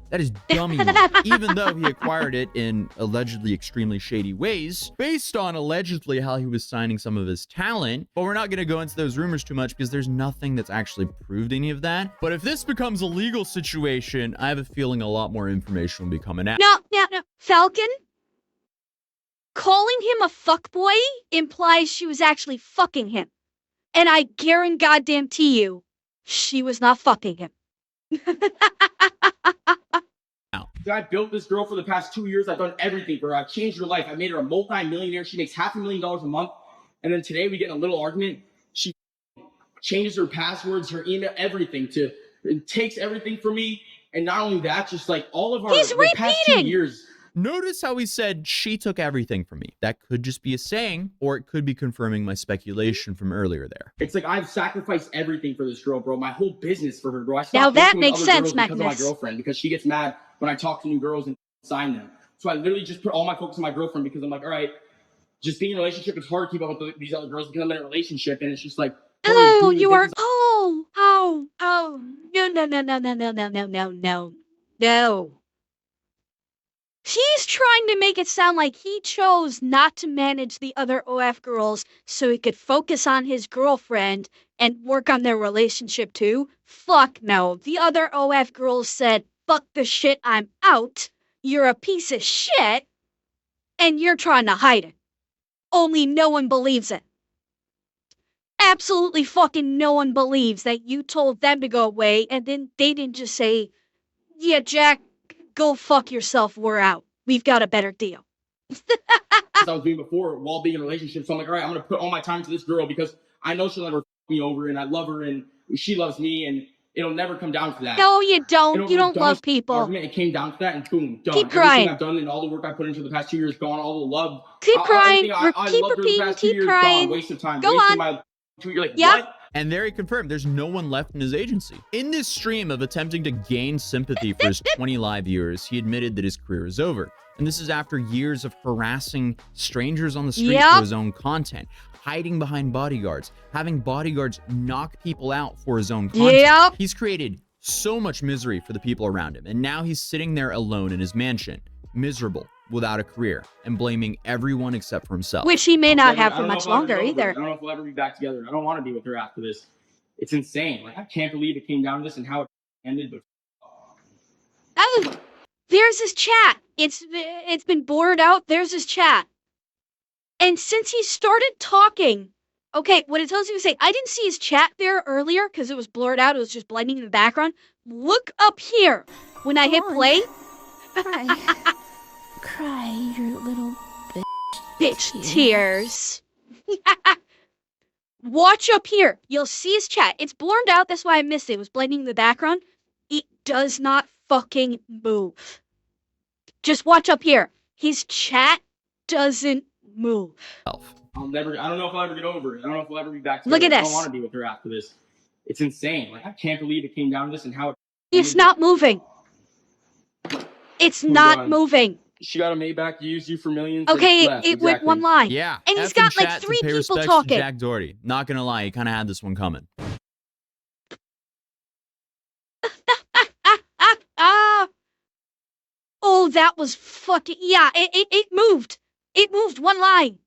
dummy money. Even though he acquired it in allegedly extremely shady ways, based on allegedly how he was signing some of his talent. But we're not going to go into those rumors too much because there's nothing that's actually proved any of that. But if this becomes a legal situation, I have a feeling a lot more information will be coming out. No. Falcon? Calling him a fuckboy implies she was actually fucking him. And I guarantee you, she was not fucking him. I built this girl for the past 2 years. I've done everything for her. I've changed her life. I made her a multi-millionaire. She makes $500,000 a month. And then today we get in a little argument. She changes her passwords, her email, everything. It takes everything from me. And not only that, just like all of our the past 2 years. Notice how he said she took everything from me. That could just be a saying, or it could be confirming my speculation from earlier there. It's like I've sacrificed everything for this girl, bro. My whole business for her, bro. I stopped Now that working with makes other sense, girls because of my Magnus. girlfriend, because she gets mad when I talk to new girls and sign them. So I literally just put all my focus on my girlfriend because I'm like, all right, just being in a relationship is hard to keep up with these other girls because I'm in a relationship, and it's just like, Oh, you are. business. No. He's trying to make it sound like he chose not to manage the other OF girls so he could focus on his girlfriend and work on their relationship too. Fuck no. The other OF girls said, fuck the shit, I'm out. You're a piece of shit. And you're trying to hide it. Only no one believes it. Absolutely fucking no one believes that you told them to go away and then they didn't just say, yeah, Jack, go fuck yourself, we're out. We've got a better deal. As I was doing before while being in a relationship. So I'm like, all right, I'm going to put all my time to this girl because I know she'll never f me over and I love her and she loves me and it'll never come down to that. No, you don't. You don't love people. Argument, it came down to that and boom, done. Keep crying. Everything I've done and all the work I put into the past 2 years gone, all the love. Keep crying. I Keep loved her the repeating. past 2 Keep years, crying. gone, waste of time. Go wasting on. My 2 years, like, Yeah. what? And there he confirmed there's no one left in his agency. In this stream of attempting to gain sympathy for his 20 live viewers, he admitted that his career is over. And this is after years of harassing strangers on the street for his own content, hiding behind bodyguards, having bodyguards knock people out for his own content. He's created So much misery for the people around him, and now he's sitting there alone in his mansion, miserable, without a career, and blaming everyone except for himself. Which he may not have I for don't know much if I'll ever longer get over it. either. I don't know if we'll ever be back together. I don't want to be with her after this. It's insane. Like, I can't believe it came down to this and how it ended, but Oh, there's his chat. It's been blurred out. There's his chat. And since he started talking, okay, what it tells you to say, I didn't see his chat there earlier because it was blurred out. It was just blending in the background. Look up here when I hit play. Cry. Cry, your little Bitch tears. Watch up here. You'll see his chat. It's blurred out. That's why I missed it. It was blending in the background. It does not fucking move. Just watch up here. His chat doesn't move. I don't know if I'll ever get over it. I don't know if we'll ever be back together. Look at I this. don't want to be with her after this. It's insane. Like, I can't believe it came down to this and how it It's not moving. It's not moving. She got a Maybach, used you for millions. Okay, left. it went one line. Yeah, And he's effing got like chat to 3 pay people respects talking. to Jack Doherty. Not gonna lie, he kind of had this one coming. Oh, that was fucking, yeah, it moved. It moved one line.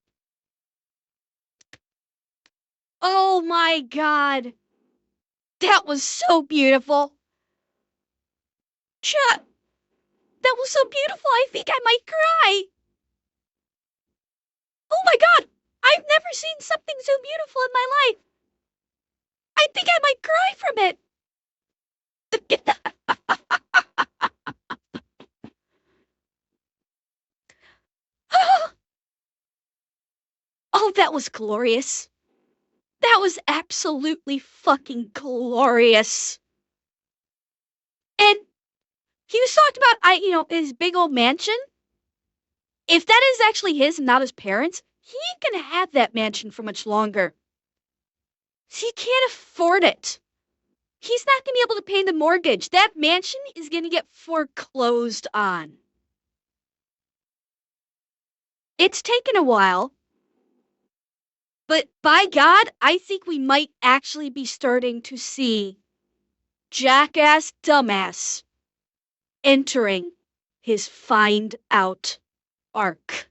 Oh my god. That was so beautiful. Chat. That was so beautiful. I think I might cry. Oh my god. I've never seen something so beautiful in my life. I think I might cry from it. Oh, that was glorious. That was absolutely fucking glorious. And he was talking about, his big old mansion. If that is actually his and not his parents', he ain't gonna have that mansion for much longer. He can't afford it. He's not gonna be able to pay the mortgage. That mansion is gonna get foreclosed on. It's taken a while. But by God, I think we might actually be starting to see Jackass Dumbass entering his find out arc.